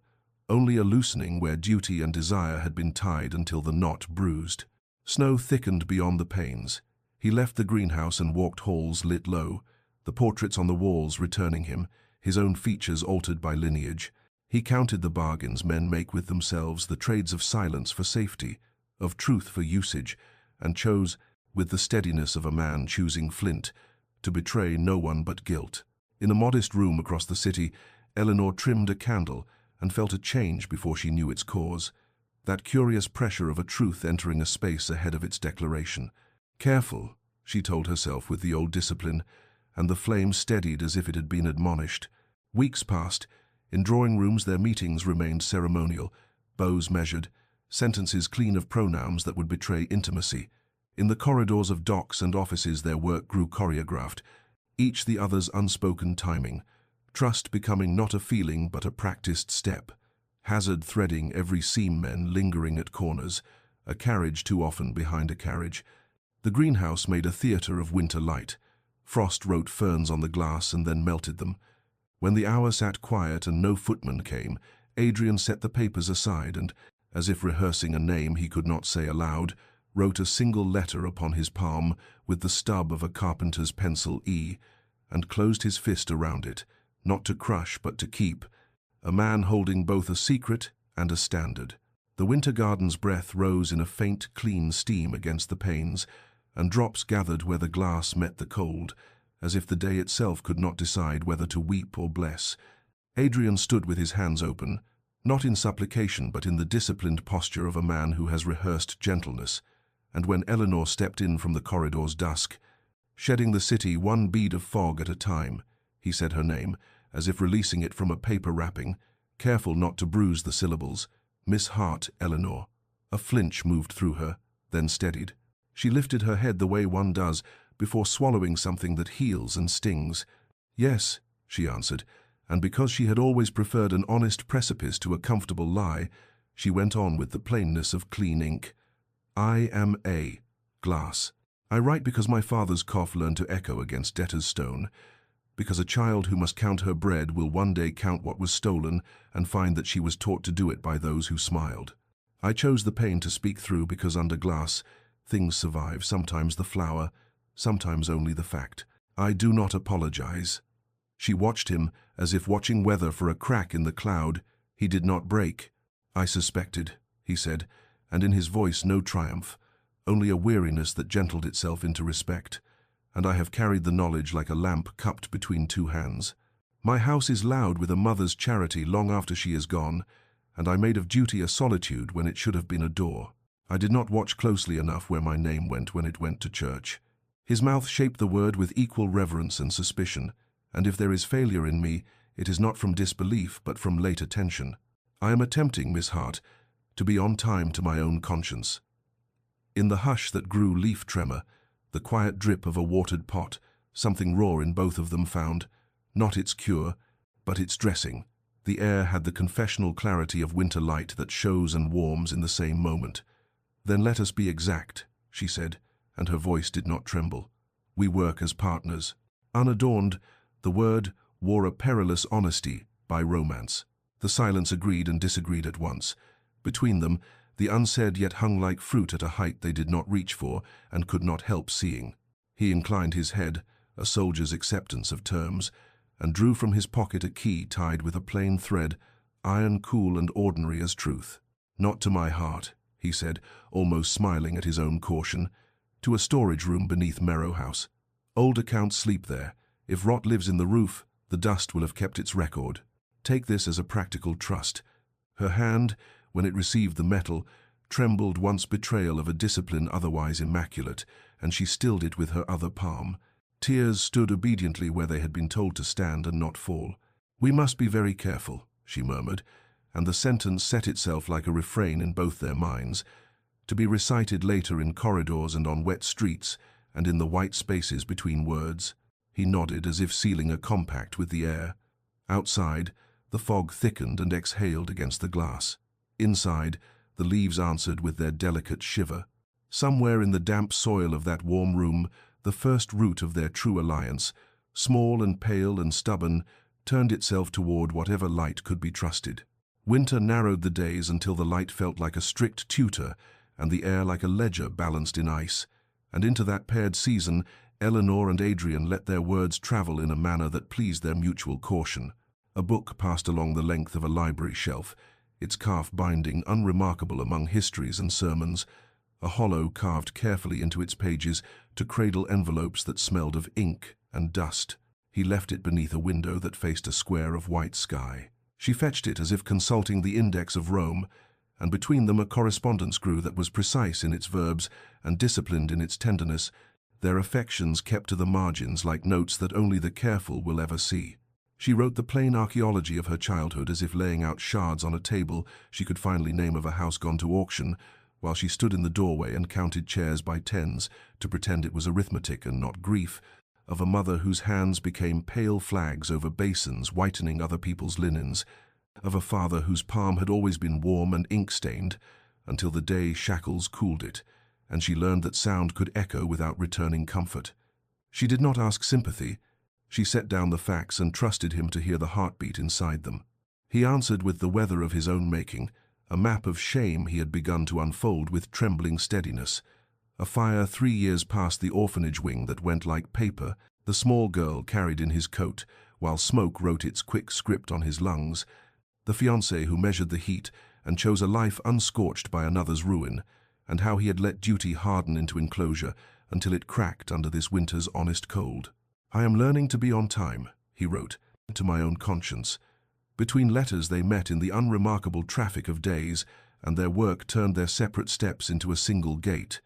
only a loosening where duty and desire had been tied until the knot bruised. Snow thickened beyond the panes. He left the greenhouse and walked halls lit low, the portraits on the walls returning him, his own features altered by lineage. He counted the bargains men make with themselves, the trades of silence for safety, of truth for usage, and chose, with the steadiness of a man choosing flint, to betray no one but guilt. In a modest room across the city, Eleanor trimmed a candle and felt a change before she knew its cause. That curious pressure of a truth entering a space ahead of its declaration. Careful, she told herself with the old discipline, and the flame steadied as if it had been admonished. Weeks passed. In drawing rooms their meetings remained ceremonial, bows measured, sentences clean of pronouns that would betray intimacy. In the corridors of docks and offices their work grew choreographed, each the other's unspoken timing, trust becoming not a feeling but a practiced step, hazard threading every seamman lingering at corners, a carriage too often behind a carriage. The greenhouse made a theatre of winter light. Frost wrote ferns on the glass and then melted them. When the hour sat quiet and no footman came, Adrian set the papers aside and, as if rehearsing a name he could not say aloud, wrote a single letter upon his palm with the stub of a carpenter's pencil E, and closed his fist around it, not to crush but to keep, a man holding both a secret and a standard. The winter garden's breath rose in a faint, clean steam against the panes, and drops gathered where the glass met the cold, as if the day itself could not decide whether to weep or bless. Adrian stood with his hands open, not in supplication but in the disciplined posture of a man who has rehearsed gentleness, and when Eleanor stepped in from the corridor's dusk, shedding the city one bead of fog at a time, he said her name, as if releasing it from a paper wrapping, careful not to bruise the syllables. Miss Hart, Eleanor. A flinch moved through her, then steadied. She lifted her head the way one does before swallowing something that heals and stings. Yes, she answered, and because she had always preferred an honest precipice to a comfortable lie, she went on with the plainness of clean ink. I am A. Glass. I write because my father's cough learned to echo against debtor's stone, because a child who must count her bread will one day count what was stolen and find that she was taught to do it by those who smiled. I chose the pain to speak through because under glass, things survive, sometimes the flower, sometimes only the fact. I do not apologize. She watched him as if watching weather for a crack in the cloud. He did not break. I suspected, he said, and in his voice no triumph, only a weariness that gentled itself into respect, and I have carried the knowledge like a lamp cupped between two hands. My house is loud with a mother's charity long after she is gone, and I made of duty a solitude when it should have been a door. I did not watch closely enough where my name went when it went to church. His mouth shaped the word with equal reverence and suspicion, and if there is failure in me, it is not from disbelief but from late attention. I am attempting, Miss Hart, to be on time to my own conscience. In the hush that grew leaf tremor, the quiet drip of a watered pot, something raw in both of them found, not its cure, but its dressing. The air had the confessional clarity of winter light that shows and warms in the same moment. Then let us be exact, she said, and her voice did not tremble. We work as partners. Unadorned, the word wore a perilous honesty by romance. The silence agreed and disagreed at once. Between them, the unsaid yet hung like fruit at a height they did not reach for and could not help seeing. He inclined his head, a soldier's acceptance of terms, and drew from his pocket a key tied with a plain thread, iron cool and ordinary as truth. Not to my heart, he said, almost smiling at his own caution. To a storage room beneath Merrow House. Old accounts sleep there. If rot lives in the roof, the dust will have kept its record. Take this as a practical trust. Her hand, when it received the metal, trembled once betrayal of a discipline otherwise immaculate, and she stilled it with her other palm. Tears stood obediently where they had been told to stand and not fall. We must be very careful, she murmured, and the sentence set itself like a refrain in both their minds, to be recited later in corridors and on wet streets and in the white spaces between words. He nodded as if sealing a compact with the air. Outside, the fog thickened and exhaled against the glass. Inside, the leaves answered with their delicate shiver. Somewhere in the damp soil of that warm room, the first root of their true alliance, small and pale and stubborn, turned itself toward whatever light could be trusted. Winter narrowed the days until the light felt like a strict tutor and the air like a ledger balanced in ice, and into that paired season Eleanor and Adrian let their words travel in a manner that pleased their mutual caution. A book passed along the length of a library shelf, its calf binding unremarkable among histories and sermons, a hollow carved carefully into its pages to cradle envelopes that smelled of ink and dust. He left it beneath a window that faced a square of white sky. She fetched it as if consulting the index of Rome, and between them a correspondence grew that was precise in its verbs and disciplined in its tenderness, their affections kept to the margins like notes that only the careful will ever see. She wrote the plain archaeology of her childhood as if laying out shards on a table she could finally name of a house gone to auction, while she stood in the doorway and counted chairs by tens to pretend it was arithmetic and not grief, of a mother whose hands became pale flags over basins whitening other people's linens, of a father whose palm had always been warm and ink-stained, until the day shackles cooled it, and she learned that sound could echo without returning comfort. She did not ask sympathy. She set down the facts and trusted him to hear the heartbeat inside them. He answered with the weather of his own making, a map of shame he had begun to unfold with trembling steadiness. A fire 3 years past the orphanage wing that went like paper, the small girl carried in his coat, while smoke wrote its quick script on his lungs, the fiancé who measured the heat and chose a life unscorched by another's ruin, and how he had let duty harden into enclosure until it cracked under this winter's honest cold. "I am learning to be on time," he wrote, to my own conscience. Between letters they met in the unremarkable traffic of days, and their work turned their separate steps into a single gate.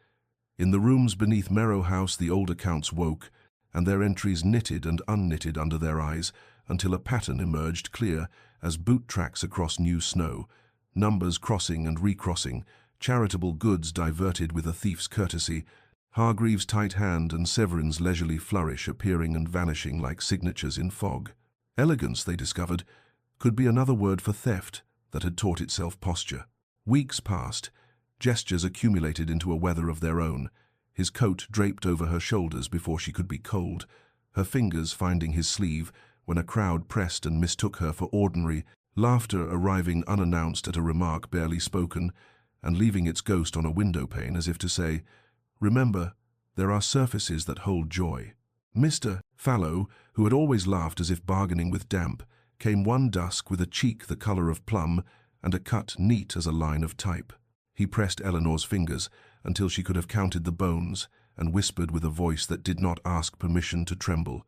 In the rooms beneath Merrow House the old accounts woke, and their entries knitted and unknitted under their eyes until a pattern emerged clear as boot tracks across new snow, numbers crossing and recrossing, charitable goods diverted with a thief's courtesy, Hargreaves' tight hand and Severin's leisurely flourish appearing and vanishing like signatures in fog. Elegance, they discovered, could be another word for theft that had taught itself posture. Weeks passed, gestures accumulated into a weather of their own, his coat draped over her shoulders before she could be cold, her fingers finding his sleeve when a crowd pressed and mistook her for ordinary, laughter arriving unannounced at a remark barely spoken, and leaving its ghost on a window pane as if to say, "Remember, there are surfaces that hold joy." Mr. Fallow, who had always laughed as if bargaining with damp, came one dusk with a cheek the color of plum and a cut neat as a line of type. He pressed Eleanor's fingers until she could have counted the bones and whispered with a voice that did not ask permission to tremble,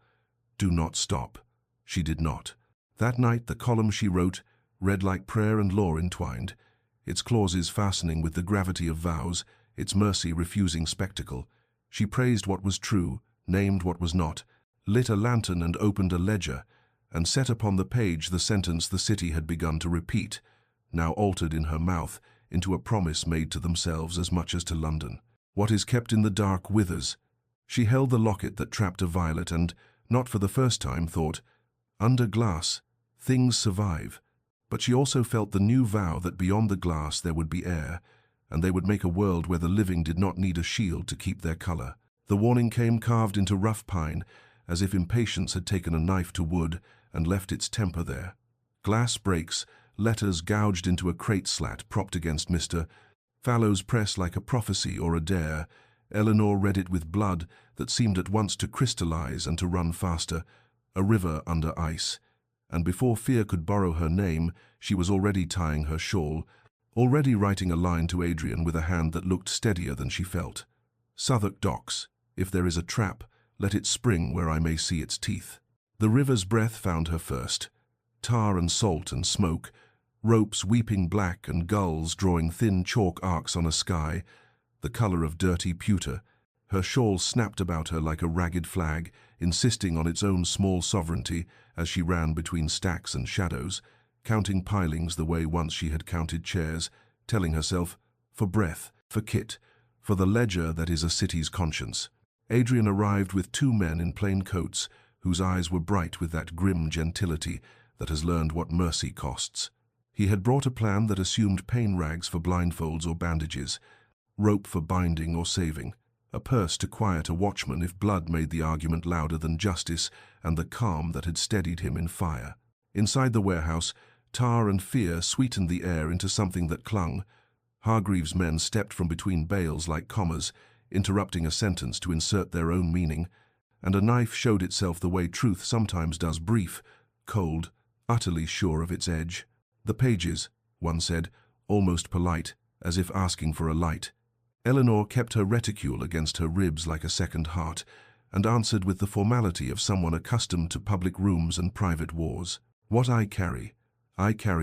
"Do not stop." She did not. That night the column she wrote read like prayer and law entwined, its clauses fastening with the gravity of vows, its mercy refusing spectacle. She praised what was true, named what was not, lit a lantern and opened a ledger, and set upon the page the sentence the city had begun to repeat, now altered in her mouth into a promise made to themselves as much as to London. "What is kept in the dark withers." She held the locket that trapped a violet and, not for the first time, thought, "Under glass, things survive." But she also felt the new vow that beyond the glass there would be air, and they would make a world where the living did not need a shield to keep their color. The warning came carved into rough pine, as if impatience had taken a knife to wood and left its temper there. Glass breaks, letters gouged into a crate slat propped against Mr. Fallow's press like a prophecy or a dare. Eleanor read it with blood that seemed at once to crystallize and to run faster, a river under ice. And before fear could borrow her name, she was already tying her shawl, already writing a line to Adrian with a hand that looked steadier than she felt. "Southwark Docks, if there is a trap, let it spring where I may see its teeth." The river's breath found her first. Tar and salt and smoke, ropes weeping black and gulls drawing thin chalk arcs on a sky, the color of dirty pewter. Her shawl snapped about her like a ragged flag, insisting on its own small sovereignty as she ran between stacks and shadows, counting pilings the way once she had counted chairs, telling herself, for breath, for kit, for the ledger that is a city's conscience. Adrian arrived with 2 men in plain coats, whose eyes were bright with that grim gentility that has learned what mercy costs. He had brought a plan that assumed pain rags for blindfolds or bandages, rope for binding or saving, a purse to quiet a watchman if blood made the argument louder than justice, and the calm that had steadied him in fire. Inside the warehouse, tar and fear sweetened the air into something that clung. Hargreaves' men stepped from between bales like commas, interrupting a sentence to insert their own meaning, and a knife showed itself the way truth sometimes does, brief, cold, utterly sure of its edge. "The pages," one said, almost polite, as if asking for a light. Eleanor kept her reticule against her ribs like a second heart, and answered with the formality of someone accustomed to public rooms and private wars. "What I carry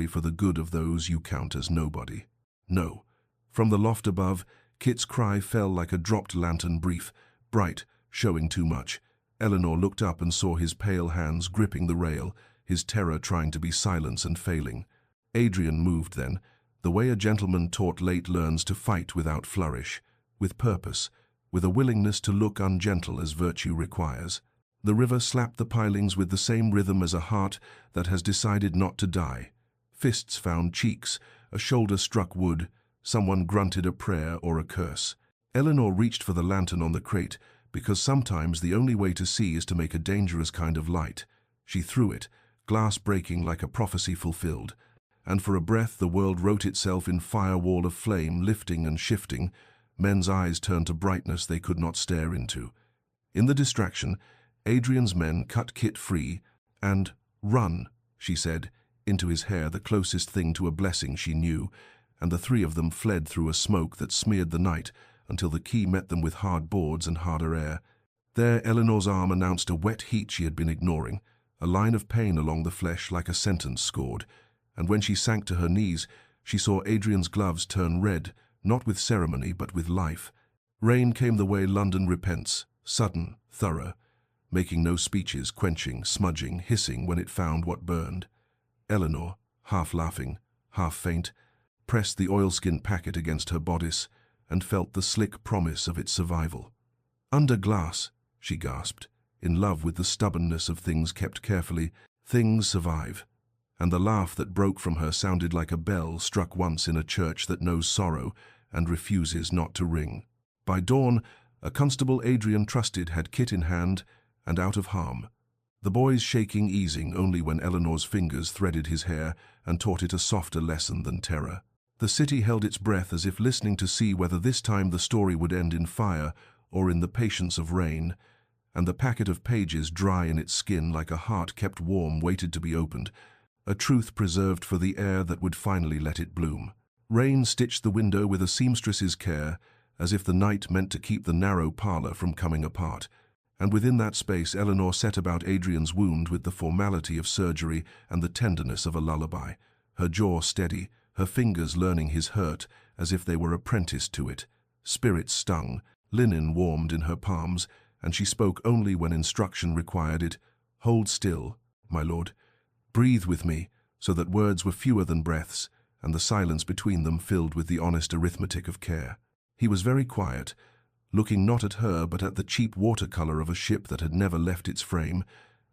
for the good of those you count as nobody." "No." From the loft above, Kit's cry fell like a dropped lantern, bright, showing too much. Eleanor looked up and saw his pale hands gripping the rail, his terror trying to be silence and failing. Adrian moved then, the way a gentleman taught late learns to fight without flourish, with purpose, with a willingness to look ungentle as virtue requires. The river slapped the pilings with the same rhythm as a heart that has decided not to die. Fists found cheeks, a shoulder struck wood, someone grunted a prayer or a curse. Eleanor reached for the lantern on the crate, because sometimes the only way to see is to make a dangerous kind of light. She threw it, glass breaking like a prophecy fulfilled, and for a breath the world wrote itself in firewall of flame, lifting and shifting. Men's eyes turned to brightness they could not stare into. In the distraction, Adrian's men cut Kit free and, "Run," she said, into his hair, the closest thing to a blessing she knew, and the three of them fled through a smoke that smeared the night until the quay met them with hard boards and harder air. There, Eleanor's arm announced a wet heat she had been ignoring, a line of pain along the flesh like a sentence scored, and when she sank to her knees, she saw Adrian's gloves turn red, not with ceremony but with life. Rain came the way London repents, sudden, thorough, making no speeches, quenching, smudging, hissing when it found what burned. Eleanor, half laughing, half faint, pressed the oilskin packet against her bodice and felt the slick promise of its survival. "Under glass," she gasped, in love with the stubbornness of things kept carefully. "Things survive." And the laugh that broke from her sounded like a bell struck once in a church that knows sorrow and refuses not to ring. By dawn, a constable Adrian trusted had Kit in hand and out of harm, the boy's shaking easing only when Eleanor's fingers threaded his hair and taught it a softer lesson than terror. The city held its breath as if listening to see whether this time the story would end in fire or in the patience of rain, and the packet of pages, dry in its skin like a heart kept warm, waited to be opened, a truth preserved for the air that would finally let it bloom. Rain stitched the window with a seamstress's care, as if the night meant to keep the narrow parlor from coming apart, and within that space Eleanor set about Adrian's wound with the formality of surgery and the tenderness of a lullaby, her jaw steady, her fingers learning his hurt as if they were apprenticed to it. Spirits stung, linen warmed in her palms, and she spoke only when instruction required it. "Hold still, my lord. Breathe with me," so that words were fewer than breaths, and the silence between them filled with the honest arithmetic of care. He was very quiet, looking not at her but at the cheap watercolor of a ship that had never left its frame,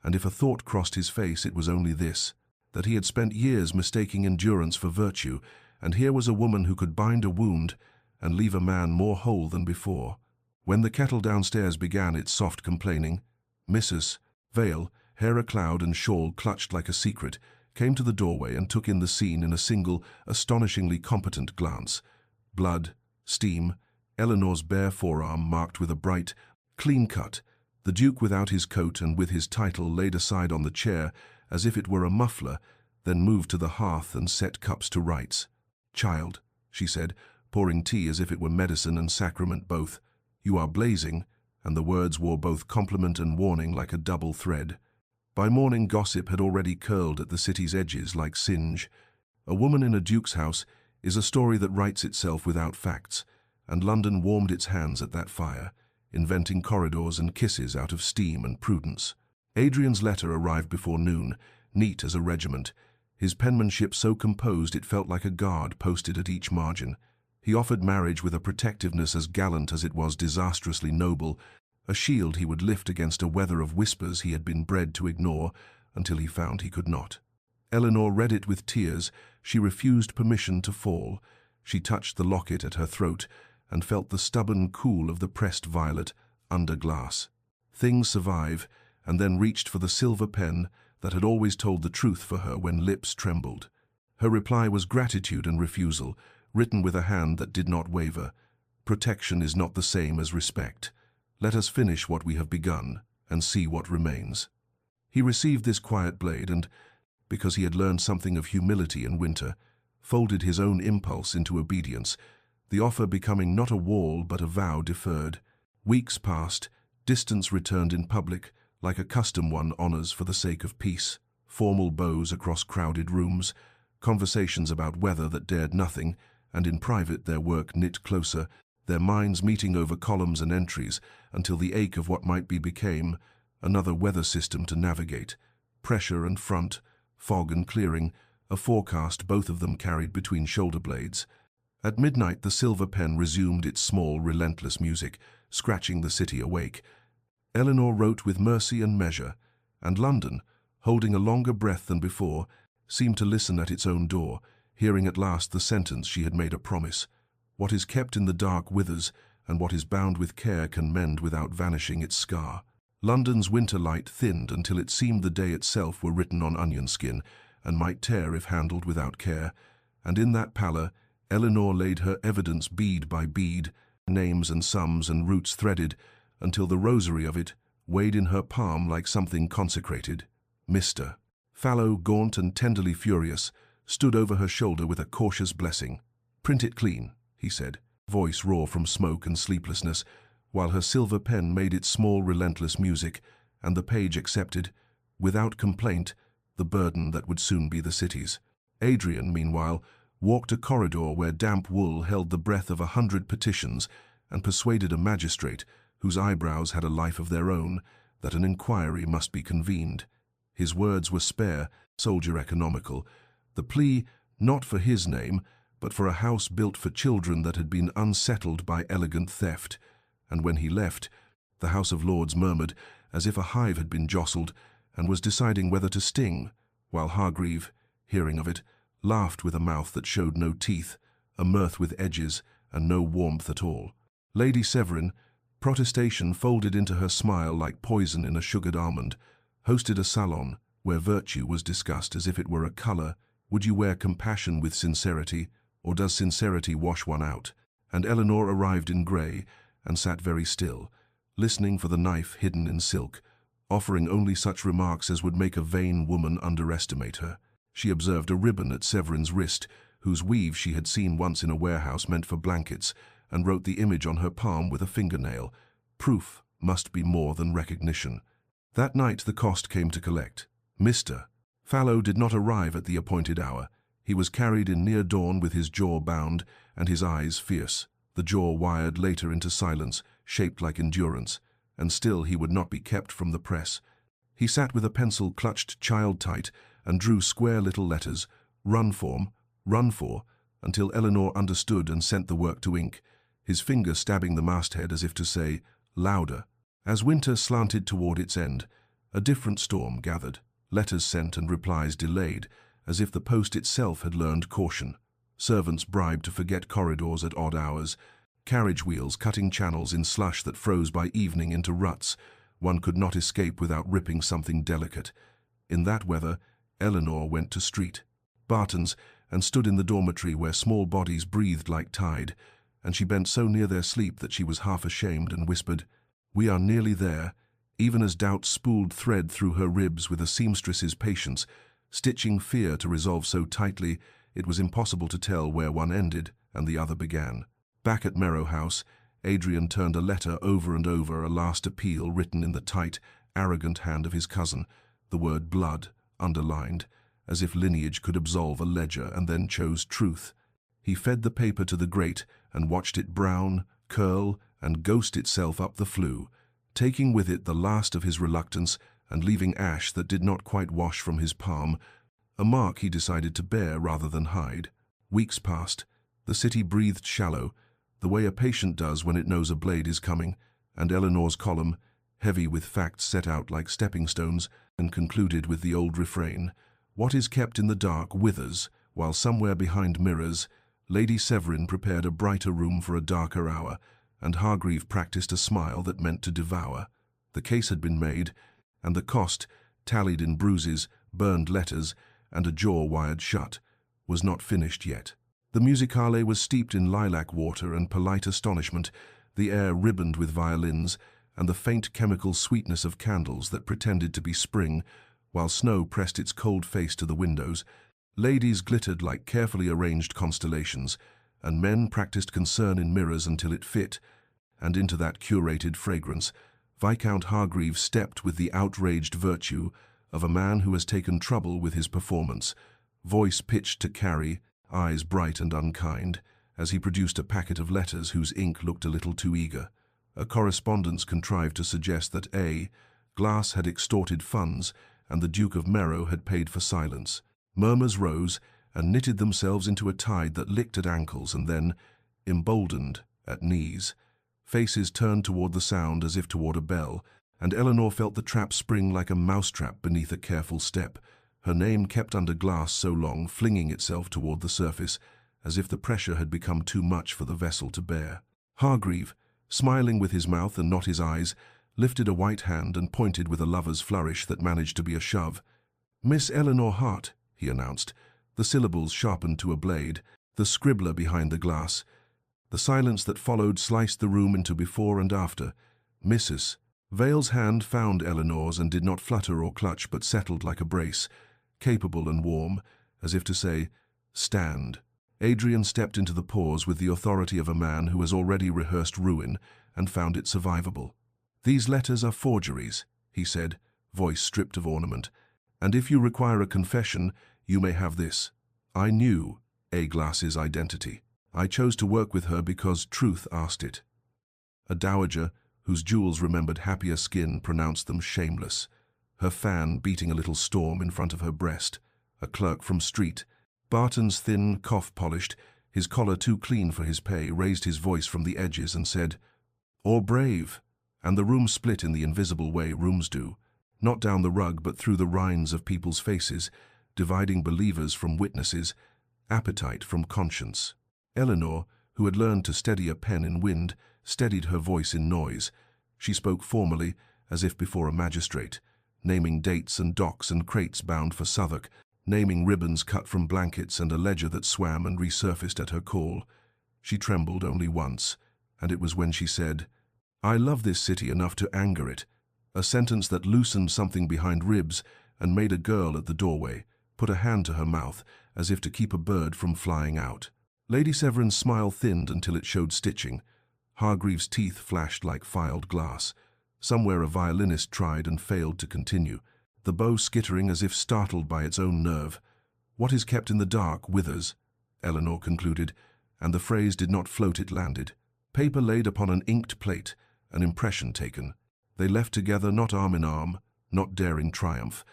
and if a thought crossed his face it was only this, that he had spent years mistaking endurance for virtue, and here was a woman who could bind a wound and leave a man more whole than before. When the kettle downstairs began its soft complaining, Mrs. Vale, hair a cloud and shawl clutched like a secret, came to the doorway and took in the scene in a single, astonishingly competent glance. Blood, steam, Eleanor's bare forearm marked with a bright, clean cut, the Duke without his coat and with his title laid aside on the chair as if it were a muffler, then moved to the hearth and set cups to rights. "Child," she said, pouring tea as if it were medicine and sacrament both, "you are blazing," and the words wore both compliment and warning like a double thread. By morning gossip had already curled at the city's edges like singe. A woman in a duke's house is a story that writes itself without facts, and London warmed its hands at that fire, inventing corridors and kisses out of steam and prudence. Adrian's letter arrived before noon, neat as a regiment, his penmanship so composed it felt like a guard posted at each margin. He offered marriage with a protectiveness as gallant as it was disastrously noble, a shield he would lift against a weather of whispers he had been bred to ignore until he found he could not. Eleanor read it with tears. She refused permission to fall. She touched the locket at her throat and felt the stubborn cool of the pressed violet under glass. Things survive, and then reached for the silver pen that had always told the truth for her when lips trembled. Her reply was gratitude and refusal, written with a hand that did not waver. Protection is not the same as respect. Let us finish what we have begun and see what remains. He received this quiet blade and, because he had learned something of humility in winter, folded his own impulse into obedience, the offer becoming not a wall but a vow deferred. Weeks passed, Distance returned in public, like a custom one honors for the sake of peace. Formal bows across crowded rooms, conversations about weather that dared nothing, and in private their work knit closer, their minds meeting over columns and entries until the ache of what might be became another weather system to navigate. Pressure and front, fog and clearing, a forecast both of them carried between shoulder blades. At midnight the silver pen resumed its small, relentless music, scratching the city awake. Eleanor wrote with mercy and measure, and London, holding a longer breath than before, seemed to listen at its own door, hearing at last the sentence she had made a promise. What is kept in the dark withers, and what is bound with care can mend without vanishing its scar. London's winter light thinned until it seemed the day itself were written on onion skin, and might tear if handled without care, and in that pallor Eleanor laid her evidence bead by bead, names and sums and roots threaded, until the rosary of it weighed in her palm like something consecrated. Mr. Fallow, gaunt and tenderly furious, stood over her shoulder with a cautious blessing. "Print it clean," he said, voice raw from smoke and sleeplessness, while her silver pen made its small, relentless music, and the page accepted, without complaint, the burden that would soon be the city's. Adrian, meanwhile, walked a corridor where damp wool held the breath of 100 petitions, and persuaded a magistrate, whose eyebrows had a life of their own, that an inquiry must be convened. His words were spare, soldier economical, the plea not for his name, but for a house built for children that had been unsettled by elegant theft. And when he left, the House of Lords murmured, as if a hive had been jostled, and was deciding whether to sting, while Hargreave, hearing of it, laughed with a mouth that showed no teeth, a mirth with edges, and no warmth at all. Lady Severin, protestation folded into her smile like poison in a sugared almond, hosted a salon where virtue was discussed as if it were a color. Would you wear compassion with sincerity, or does sincerity wash one out? And Eleanor arrived in grey, and sat very still, listening for the knife hidden in silk, offering only such remarks as would make a vain woman underestimate her. She observed a ribbon at Severin's wrist, whose weave she had seen once in a warehouse meant for blankets, and wrote the image on her palm with a fingernail. Proof must be more than recognition. That night the cost came to collect. Mr. Fallow did not arrive at the appointed hour. He was carried in near dawn with his jaw bound and his eyes fierce, the jaw wired later into silence, shaped like endurance, and still he would not be kept from the press. He sat with a pencil clutched child-tight and drew square little letters, run for, until Eleanor understood and sent the work to ink, his finger stabbing the masthead as if to say, louder. As winter slanted toward its end, a different storm gathered, letters sent and replies delayed, as if the post itself had learned caution. Servants bribed to forget corridors at odd hours, carriage wheels cutting channels in slush that froze by evening into ruts. One could not escape without ripping something delicate. In that weather, Eleanor went to Street Barton's and stood in the dormitory where small bodies breathed like tide, and she bent so near their sleep that she was half ashamed and whispered, "We are nearly there," even as doubt spooled thread through her ribs with a seamstress's patience, stitching fear to resolve so tightly it was impossible to tell where one ended and the other began. Back at Merrow House, Adrian turned a letter over and over, a last appeal written in the tight, arrogant hand of his cousin, the word blood underlined, as if lineage could absolve a ledger, and then chose truth. He fed the paper to the grate and watched it brown, curl, and ghost itself up the flue, taking with it the last of his reluctance and leaving ash that did not quite wash from his palm, a mark he decided to bear rather than hide. Weeks passed. The city breathed shallow, the way a patient does when it knows a blade is coming, and Eleanor's column, heavy with facts set out like stepping stones, and concluded with the old refrain, "What is kept in the dark withers," while somewhere behind mirrors, Lady Severin prepared a brighter room for a darker hour, and Hargreave practiced a smile that meant to devour. The case had been made, and the cost, tallied in bruises, burned letters, and a jaw wired shut, was not finished yet. The musicale was steeped in lilac water and polite astonishment, the air ribboned with violins, and the faint chemical sweetness of candles that pretended to be spring, while snow pressed its cold face to the windows. Ladies glittered like carefully arranged constellations, and men practiced concern in mirrors until it fit, and into that curated fragrance, Viscount Hargreaves stepped with the outraged virtue of a man who has taken trouble with his performance, voice pitched to carry, eyes bright and unkind, as he produced a packet of letters whose ink looked a little too eager. A correspondence contrived to suggest that A. Glass had extorted funds and the Duke of Merrow had paid for silence. Murmurs rose and knitted themselves into a tide that licked at ankles and then, emboldened, at knees. Faces turned toward the sound as if toward a bell, and Eleanor felt the trap spring like a mousetrap beneath a careful step, her name kept under glass so long, flinging itself toward the surface, as if the pressure had become too much for the vessel to bear. Hargreave, smiling with his mouth and not his eyes, lifted a white hand and pointed with a lover's flourish that managed to be a shove. "Miss Eleanor Hart," he announced, the syllables sharpened to a blade, the scribbler behind the glass. The silence that followed sliced the room into before and after. "Mrs." Vale's hand found Eleanor's and did not flutter or clutch but settled like a brace, capable and warm, as if to say, "Stand." Adrian stepped into the pause with the authority of a man who has already rehearsed ruin and found it survivable. "These letters are forgeries," he said, voice stripped of ornament, "and if you require a confession, you may have this. I knew A. Glass's identity. I chose to work with her because truth asked it." A dowager, whose jewels remembered happier skin, pronounced them shameless, her fan beating a little storm in front of her breast. A clerk from street, Barton's thin, cough-polished, his collar too clean for his pay, raised his voice from the edges and said, "Or brave," and the room split in the invisible way rooms do, not down the rug but through the rinds of people's faces, dividing believers from witnesses, appetite from conscience. Eleanor, who had learned to steady a pen in wind, steadied her voice in noise. She spoke formally, as if before a magistrate, naming dates and docks and crates bound for Southwark, naming ribbons cut from blankets and a ledger that swam and resurfaced at her call. She trembled only once, and it was when she said, "I love this city enough to anger it," a sentence that loosened something behind ribs and made a girl at the doorway put a hand to her mouth as if to keep a bird from flying out. Lady Severin's smile thinned until it showed stitching. Hargreaves' teeth flashed like filed glass. Somewhere a violinist tried and failed to continue, the bow skittering as if startled by its own nerve. "What is kept in the dark withers," Eleanor concluded, and the phrase did not float, it landed. Paper laid upon an inked plate, an impression taken. They left together not arm in arm, not daring triumph,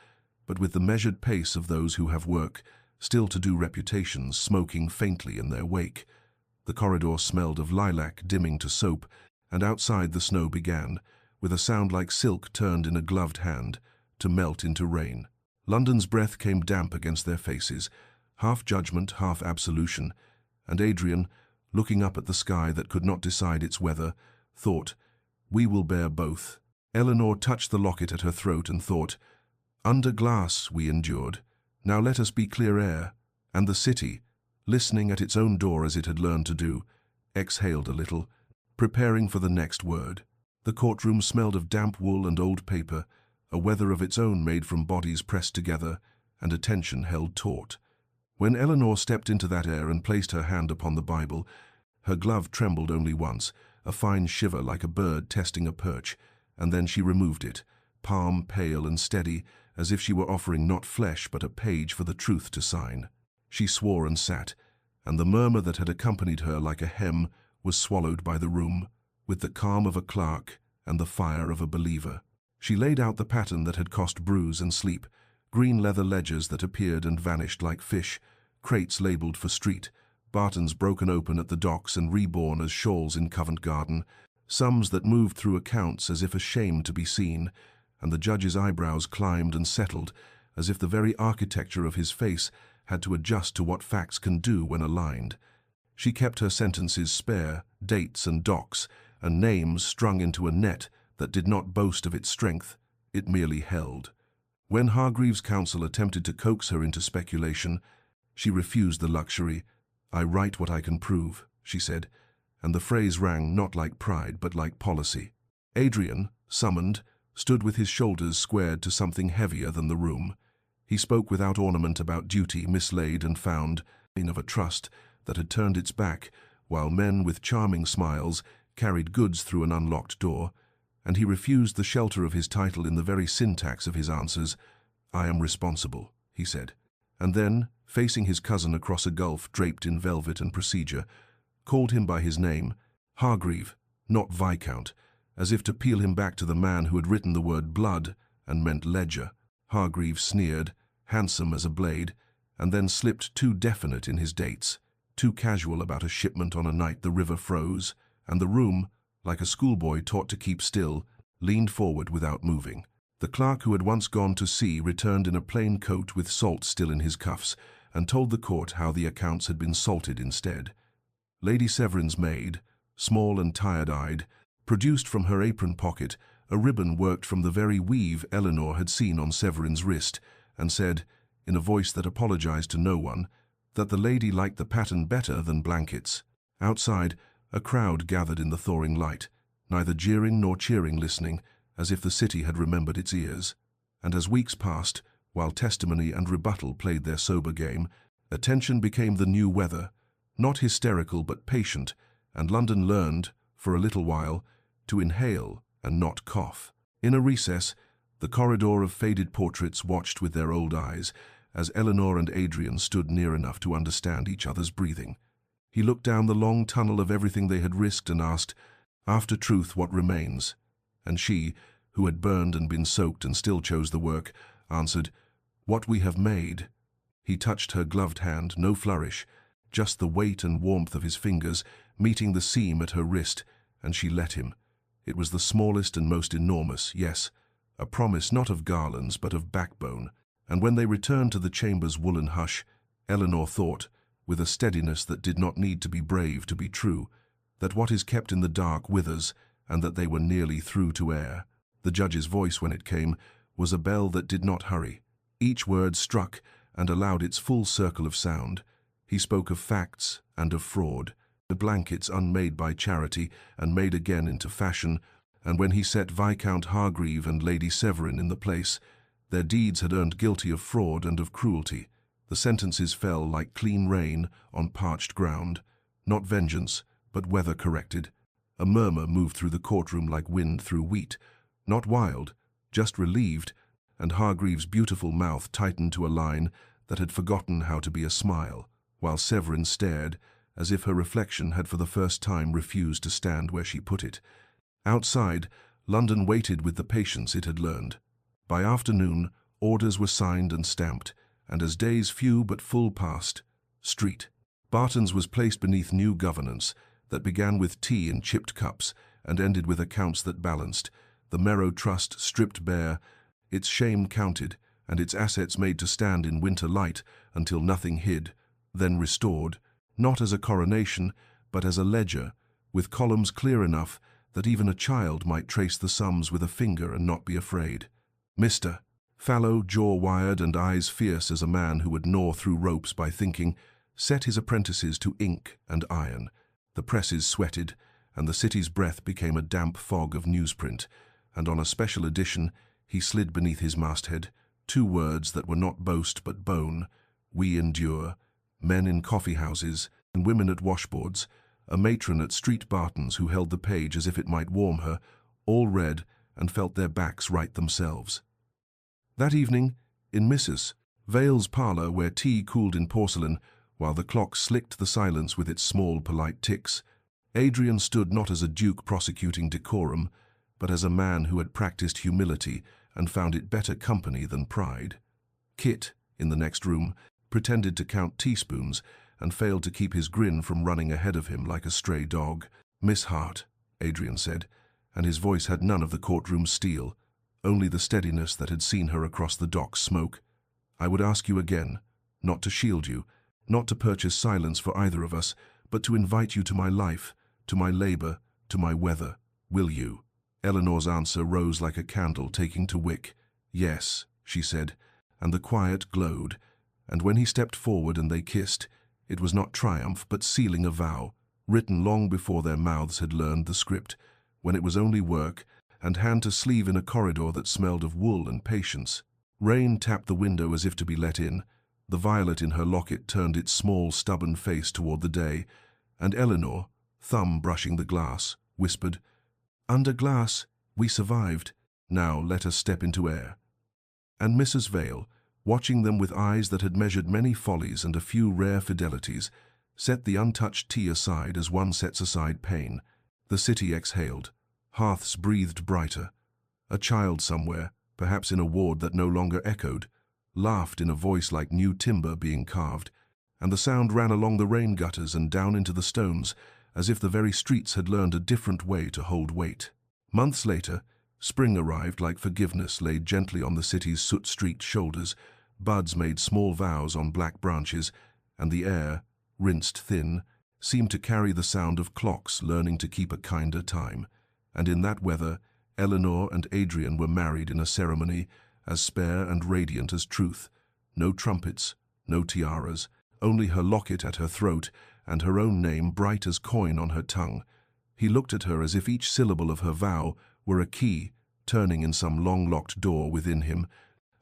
but with the measured pace of those who have work, still to do reputations, smoking faintly in their wake. The corridor smelled of lilac dimming to soap, and outside the snow began, with a sound like silk turned in a gloved hand, to melt into rain. London's breath came damp against their faces, half judgment, half absolution, and Adrian, looking up at the sky that could not decide its weather, thought, "We will bear both." Eleanor touched the locket at her throat and thought, "Under glass we endured. Now let us be clear air." And the city, listening at its own door as it had learned to do, exhaled a little, preparing for the next word. The courtroom smelled of damp wool and old paper, a weather of its own made from bodies pressed together and attention held taut. When Eleanor stepped into that air and placed her hand upon the Bible, her glove trembled only once, a fine shiver like a bird testing a perch, and then she removed it, palm pale and steady, as if she were offering not flesh but a page for the truth to sign. She swore and sat, and the murmur that had accompanied her like a hem was swallowed by the room, with the calm of a clerk and the fire of a believer. She laid out the pattern that had cost bruise and sleep, green leather ledgers that appeared and vanished like fish, crates labelled for street, Bartons broken open at the docks and reborn as shawls in Covent Garden, sums that moved through accounts as if ashamed to be seen, and the judge's eyebrows climbed and settled, as if the very architecture of his face had to adjust to what facts can do when aligned. She kept her sentences spare, dates and docks, and names strung into a net that did not boast of its strength, it merely held. When Hargreaves' counsel attempted to coax her into speculation, she refused the luxury. "I write what I can prove," she said, and the phrase rang not like pride but like policy. Adrian, summoned, stood with his shoulders squared to something heavier than the room. He spoke without ornament about duty mislaid and found, of a trust that had turned its back, while men with charming smiles carried goods through an unlocked door. and he refused the shelter of his title in the very syntax of his answers. "I am responsible," he said, and then, facing his cousin across a gulf draped in velvet and procedure, called him by his name, Hargreave, not Viscount, as if to peel him back to the man who had written the word blood and meant ledger. Hargreave sneered, handsome as a blade, and then slipped too definite in his dates, too casual about a shipment on a night the river froze, and the room, like a schoolboy taught to keep still, leaned forward without moving. The clerk who had once gone to sea returned in a plain coat with salt still in his cuffs, and told the court how the accounts had been salted instead. Lady Severin's maid, small and tired-eyed, produced from her apron pocket a ribbon worked from the very weave Eleanor had seen on Severin's wrist, and said, in a voice that apologized to no one, that the lady liked the pattern better than blankets. Outside, a crowd gathered in the thawing light, neither jeering nor cheering, listening, as if the city had remembered its ears. And as weeks passed, while testimony and rebuttal played their sober game, attention became the new weather, not hysterical but patient, and London learned, for a little while, to inhale and not cough. In a recess, the corridor of faded portraits watched with their old eyes, as Eleanor and Adrian stood near enough to understand each other's breathing. He looked down the long tunnel of everything they had risked and asked, "After truth, what remains?" And she, who had burned and been soaked and still chose the work, answered, "What we have made." He touched her gloved hand, no flourish, just the weight and warmth of his fingers meeting the seam at her wrist, and she let him. It was the smallest and most enormous, yes, a promise not of garlands but of backbone. And when they returned to the chamber's woolen hush, Eleanor thought, with a steadiness that did not need to be brave to be true, that what is kept in the dark withers, and that they were nearly through to air. The judge's voice, when it came, was a bell that did not hurry. Each word struck and allowed its full circle of sound. He spoke of facts and of fraud, the blankets unmade by charity and made again into fashion, and when he set Viscount Hargreave and Lady Severin in the place, their deeds had earned guilty of fraud and of cruelty. The sentences fell like clean rain on parched ground, not vengeance, but weather-corrected. A murmur moved through the courtroom like wind through wheat, not wild, just relieved, and Hargreave's beautiful mouth tightened to a line that had forgotten how to be a smile, while Severin stared, as if her reflection had for the first time refused to stand where she put it. Outside, London waited with the patience it had learned. By afternoon, orders were signed and stamped, and as days few but full passed, Street. Barton's was placed beneath new governance that began with tea in chipped cups and ended with accounts that balanced, the Merrow Trust stripped bare, its shame counted, and its assets made to stand in winter light until nothing hid, then restored, not as a coronation, but as a ledger, with columns clear enough that even a child might trace the sums with a finger and not be afraid. Mr. Fallow, jaw wired and eyes fierce as a man who would gnaw through ropes by thinking, set his apprentices to ink and iron. The presses sweated, and the city's breath became a damp fog of newsprint, and on a special edition he slid beneath his masthead 2 words that were not boast but bone: "We endure." Men in coffee-houses and women at washboards, a matron at Street Barton's who held the page as if it might warm her, all read and felt their backs right themselves. That evening, in Mrs. Vale's parlour, where tea cooled in porcelain, while the clock slicked the silence with its small polite ticks, Adrian stood not as a duke prosecuting decorum, but as a man who had practiced humility and found it better company than pride. Kit, in the next room, pretended to count teaspoons and failed to keep his grin from running ahead of him like a stray dog. "Miss Hart," Adrian said, and his voice had none of the courtroom's steel, only the steadiness that had seen her across the dock's smoke. "I would ask you again, not to shield you, not to purchase silence for either of us, but to invite you to my life, to my labor, to my weather. Will you?" Eleanor's answer rose like a candle taking to wick. "Yes," she said, and the quiet glowed, and when he stepped forward and they kissed, it was not triumph but sealing a vow, written long before their mouths had learned the script, when it was only work, and hand to sleeve in a corridor that smelled of wool and patience. Rain tapped the window as if to be let in. The violet in her locket turned its small, stubborn face toward the day, and Eleanor, thumb brushing the glass, whispered, "Under glass, We survived. Now let us step into air. And Mrs. Vale, watching them with eyes that had measured many follies and a few rare fidelities, set the untouched tea aside as one sets aside pain. The city exhaled. Hearths breathed brighter. A child somewhere, perhaps in a ward that no longer echoed, laughed in a voice like new timber being carved, and the sound ran along the rain gutters and down into the stones, as if the very streets had learned a different way to hold weight. Months later, spring arrived like forgiveness laid gently on the city's soot-streaked shoulders. Buds made small vows on black branches, and the air, rinsed thin, seemed to carry the sound of clocks learning to keep a kinder time. And in that weather, Eleanor and Adrian were married in a ceremony as spare and radiant as truth. No trumpets, no tiaras, only her locket at her throat and her own name bright as coin on her tongue. He looked at her as if each syllable of her vow were a key turning in some long-locked door within him,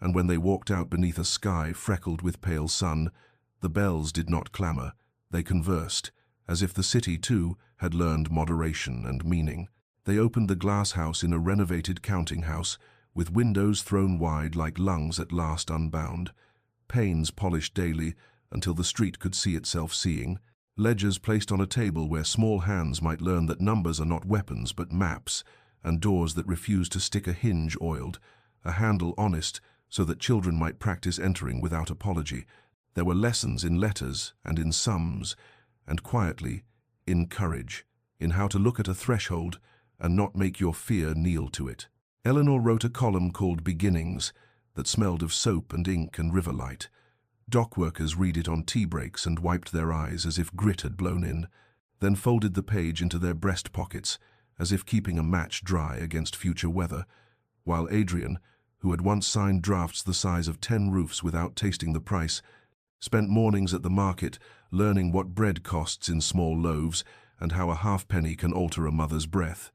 and when they walked out beneath a sky freckled with pale sun, the bells did not clamour, they conversed, as if the city, too, had learned moderation and meaning. They opened the glass house in a renovated counting house, with windows thrown wide like lungs at last unbound, panes polished daily until the street could see itself seeing, ledgers placed on a table where small hands might learn that numbers are not weapons but maps, and doors that refuse to stick a hinge oiled, a handle honest, so that children might practice entering without apology. There were lessons in letters and in sums, and quietly, in courage, in how to look at a threshold and not make your fear kneel to it. Eleanor wrote a column called Beginnings that smelled of soap and ink and river light. Dock workers read it on tea breaks and wiped their eyes as if grit had blown in, then folded the page into their breast pockets as if keeping a match dry against future weather, while Adrian, who had once signed drafts the size of 10 roofs without tasting the price, spent mornings at the market learning what bread costs in small loaves and how a halfpenny can alter a mother's breath.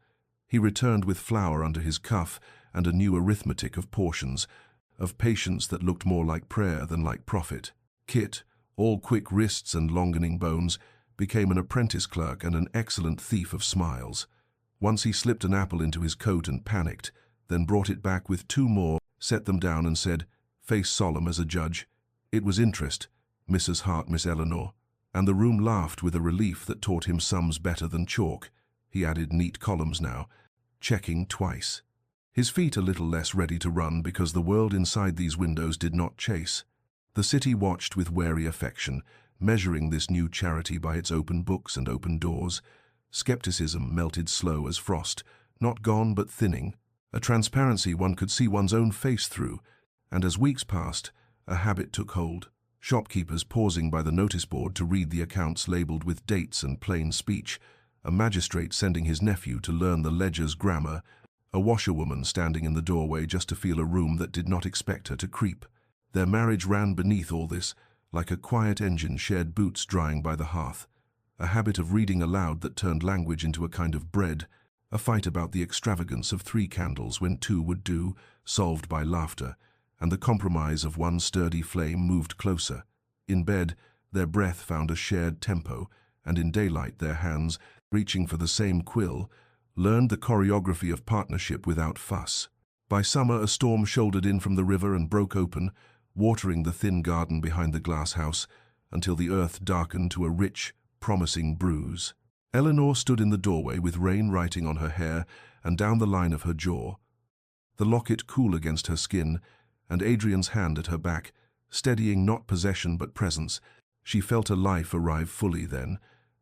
He returned with flour under his cuff and a new arithmetic of portions, of patience that looked more like prayer than like profit. Kit, all quick wrists and longening bones, became an apprentice clerk and an excellent thief of smiles. Once he slipped an apple into his coat and panicked, then brought it back with 2 more, set them down and said, face solemn as a judge, "It was interest, Mrs. Hart, Miss Eleanor," and the room laughed with a relief that taught him sums better than chalk. He added neat columns now, checking twice. His feet a little less ready to run because the world inside these windows did not chase. The city watched with wary affection, measuring this new charity by its open books and open doors. Skepticism melted slow as frost, not gone but thinning, a transparency one could see one's own face through, and as weeks passed, a habit took hold. Shopkeepers pausing by the notice board to read the accounts labelled with dates and plain speech, a magistrate sending his nephew to learn the ledger's grammar, a washerwoman standing in the doorway just to feel a room that did not expect her to creep. Their marriage ran beneath all this, like a quiet engine shared boots drying by the hearth, a habit of reading aloud that turned language into a kind of bread, a fight about the extravagance of 3 candles when 2 would do, solved by laughter, and the compromise of one sturdy flame moved closer. In bed, their breath found a shared tempo, and in daylight their hands, reaching for the same quill, learned the choreography of partnership without fuss. By summer, a storm shouldered in from the river and broke open, watering the thin garden behind the glass house, until the earth darkened to a rich, promising bruise. Eleanor stood in the doorway with rain writing on her hair and down the line of her jaw, the locket cool against her skin, and Adrian's hand at her back, steadying not possession but presence. She felt a life arrive fully then,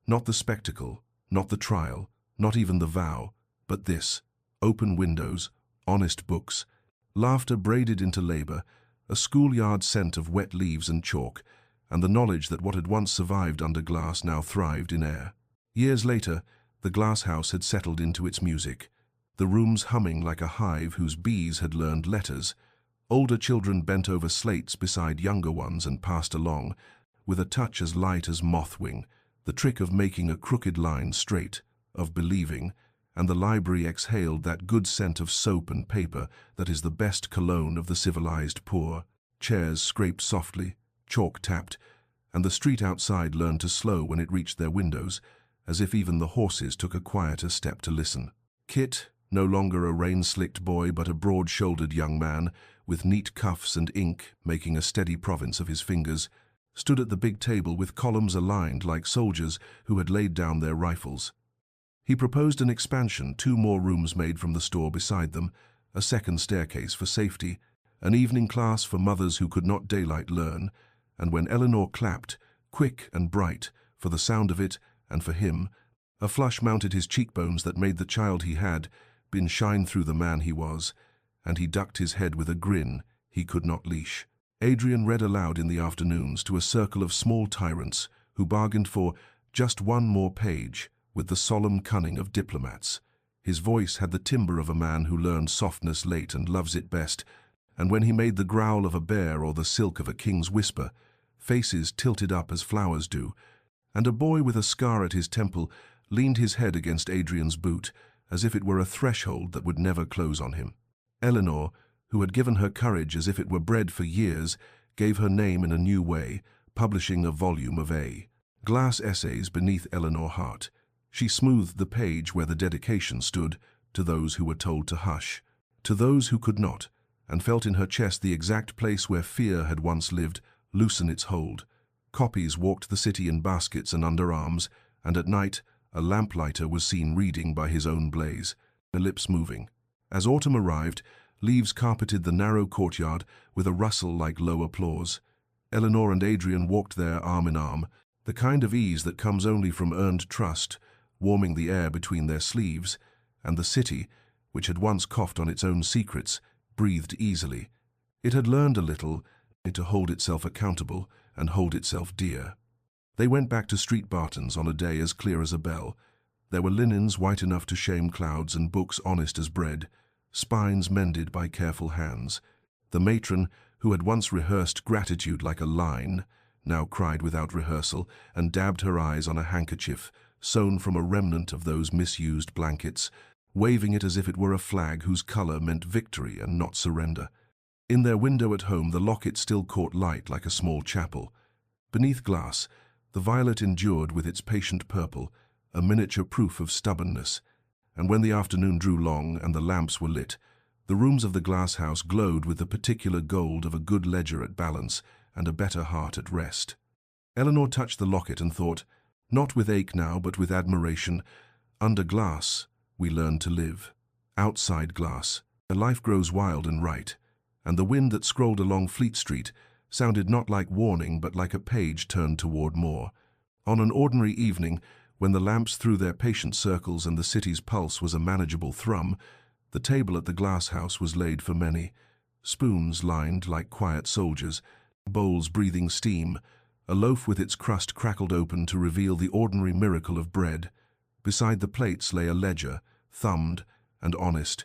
not the spectacle, not the trial, not even the vow, but this, open windows, honest books, laughter braided into labour, a schoolyard scent of wet leaves and chalk, and the knowledge that what had once survived under glass now thrived in air. Years later, the glass house had settled into its music, the rooms humming like a hive whose bees had learned letters. Older children bent over slates beside younger ones and passed along, with a touch as light as moth-wing, the trick of making a crooked line straight, of believing, and the library exhaled that good scent of soap and paper that is the best cologne of the civilized poor. Chairs scraped softly, chalk tapped, and the street outside learned to slow when it reached their windows, as if even the horses took a quieter step to listen. Kit, no longer a rain-slicked boy but a broad-shouldered young man, with neat cuffs and ink making a steady province of his fingers, stood at the big table with columns aligned like soldiers who had laid down their rifles. He proposed an expansion, 2 more rooms made from the store beside them, a second staircase for safety, an evening class for mothers who could not daylight learn, and when Eleanor clapped, quick and bright, for the sound of it and for him, a flush mounted his cheekbones that made the child he had been shine through the man he was, and he ducked his head with a grin he could not leash. Adrian read aloud in the afternoons to a circle of small tyrants who bargained for just 1 more page with the solemn cunning of diplomats. His voice had the timbre of a man who learned softness late and loves it best, and when he made the growl of a bear or the silk of a king's whisper, faces tilted up as flowers do, and a boy with a scar at his temple leaned his head against Adrian's boot as if it were a threshold that would never close on him. Eleanor, who had given her courage as if it were bred for years, gave her name in a new way, publishing a volume of glass essays beneath Eleanor Hart. She smoothed the page where the dedication stood, to those who were told to hush, to those who could not, and felt in her chest the exact place where fear had once lived loosen its hold. Copies walked the city in baskets and under arms, and at night a lamplighter was seen reading by his own blaze, her lips moving. As autumn arrived, leaves carpeted the narrow courtyard with a rustle like low applause. Eleanor and Adrian walked there arm in arm, the kind of ease that comes only from earned trust, warming the air between their sleeves, and the city, which had once coughed on its own secrets, breathed easily. It had learned a little to hold itself accountable and hold itself dear. They went back to Street Barton's on a day as clear as a bell. There were linens white enough to shame clouds and books honest as bread, spines mended by careful hands. The matron, who had once rehearsed gratitude like a line, now cried without rehearsal and dabbed her eyes on a handkerchief sewn from a remnant of those misused blankets, waving it as if it were a flag whose color meant victory and not surrender. In their window at home the locket still caught light like a small chapel. Beneath glass, the violet endured with its patient purple, a miniature proof of stubbornness, and when the afternoon drew long and the lamps were lit, the rooms of the glass house glowed with the particular gold of a good ledger at balance and a better heart at rest. Eleanor touched the locket and thought, not with ache now but with admiration, under glass we learn to live. Outside glass, a life grows wild and right, and the wind that scrolled along Fleet Street sounded not like warning but like a page turned toward more. On an ordinary evening, when the lamps threw their patient circles and the city's pulse was a manageable thrum, the table at the glass house was laid for many, spoons lined like quiet soldiers, bowls breathing steam, a loaf with its crust crackled open to reveal the ordinary miracle of bread. Beside the plates lay a ledger, thumbed and honest,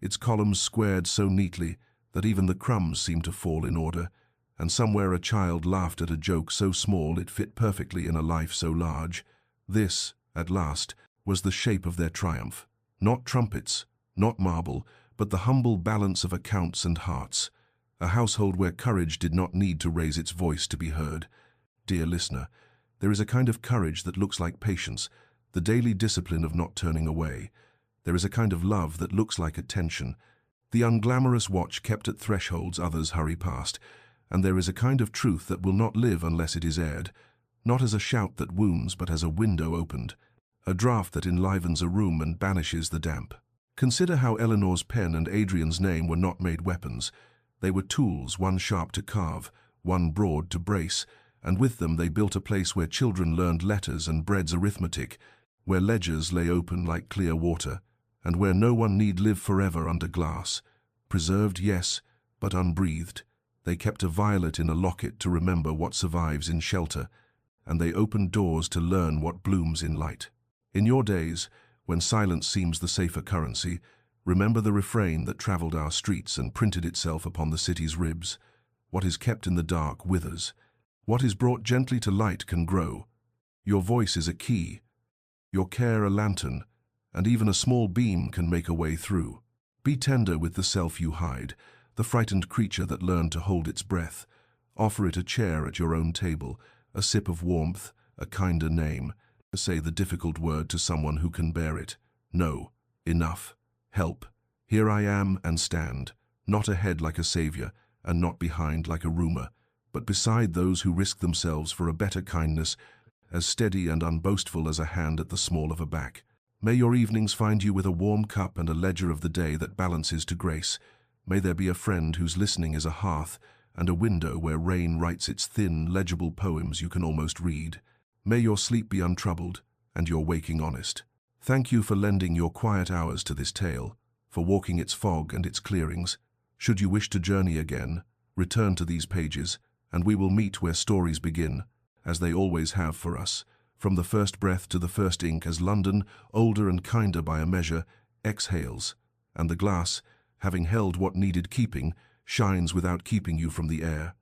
its columns squared so neatly that even the crumbs seemed to fall in order, and somewhere a child laughed at a joke so small it fit perfectly in a life so large. This, at last, was the shape of their triumph. Not trumpets, not marble, but the humble balance of accounts and hearts. A household where courage did not need to raise its voice to be heard. Dear listener, there is a kind of courage that looks like patience, the daily discipline of not turning away. There is a kind of love that looks like attention, the unglamorous watch kept at thresholds others hurry past, and there is a kind of truth that will not live unless it is aired, not as a shout that wounds but as a window opened, a draught that enlivens a room and banishes the damp. Consider how Eleanor's pen and Adrian's name were not made weapons. They were tools, one sharp to carve, one broad to brace, and with them they built a place where children learned letters and bread's arithmetic, where ledgers lay open like clear water, and where no one need live forever under glass. Preserved, yes, but unbreathed. They kept a violet in a locket to remember what survives in shelter, and they opened doors to learn what blooms in light. In your days, when silence seems the safer currency, remember the refrain that traveled our streets and printed itself upon the city's ribs. What is kept in the dark withers. What is brought gently to light can grow. Your voice is a key, your care a lantern, and even a small beam can make a way through. Be tender with the self you hide, the frightened creature that learned to hold its breath. Offer it a chair at your own table, a sip of warmth, a kinder name. Say the difficult word to someone who can bear it. No, enough. Help, here I am and stand, not ahead like a savior, and not behind like a rumor, but beside those who risk themselves for a better kindness, as steady and unboastful as a hand at the small of a back. May your evenings find you with a warm cup and a ledger of the day that balances to grace. May there be a friend whose listening is a hearth, and a window where rain writes its thin, legible poems you can almost read. May your sleep be untroubled, and your waking honest. Thank you for lending your quiet hours to this tale, for walking its fog and its clearings. Should you wish to journey again, return to these pages, and we will meet where stories begin, as they always have for us, from the first breath to the first ink, as London, older and kinder by a measure, exhales, and the glass, having held what needed keeping, shines without keeping you from the air.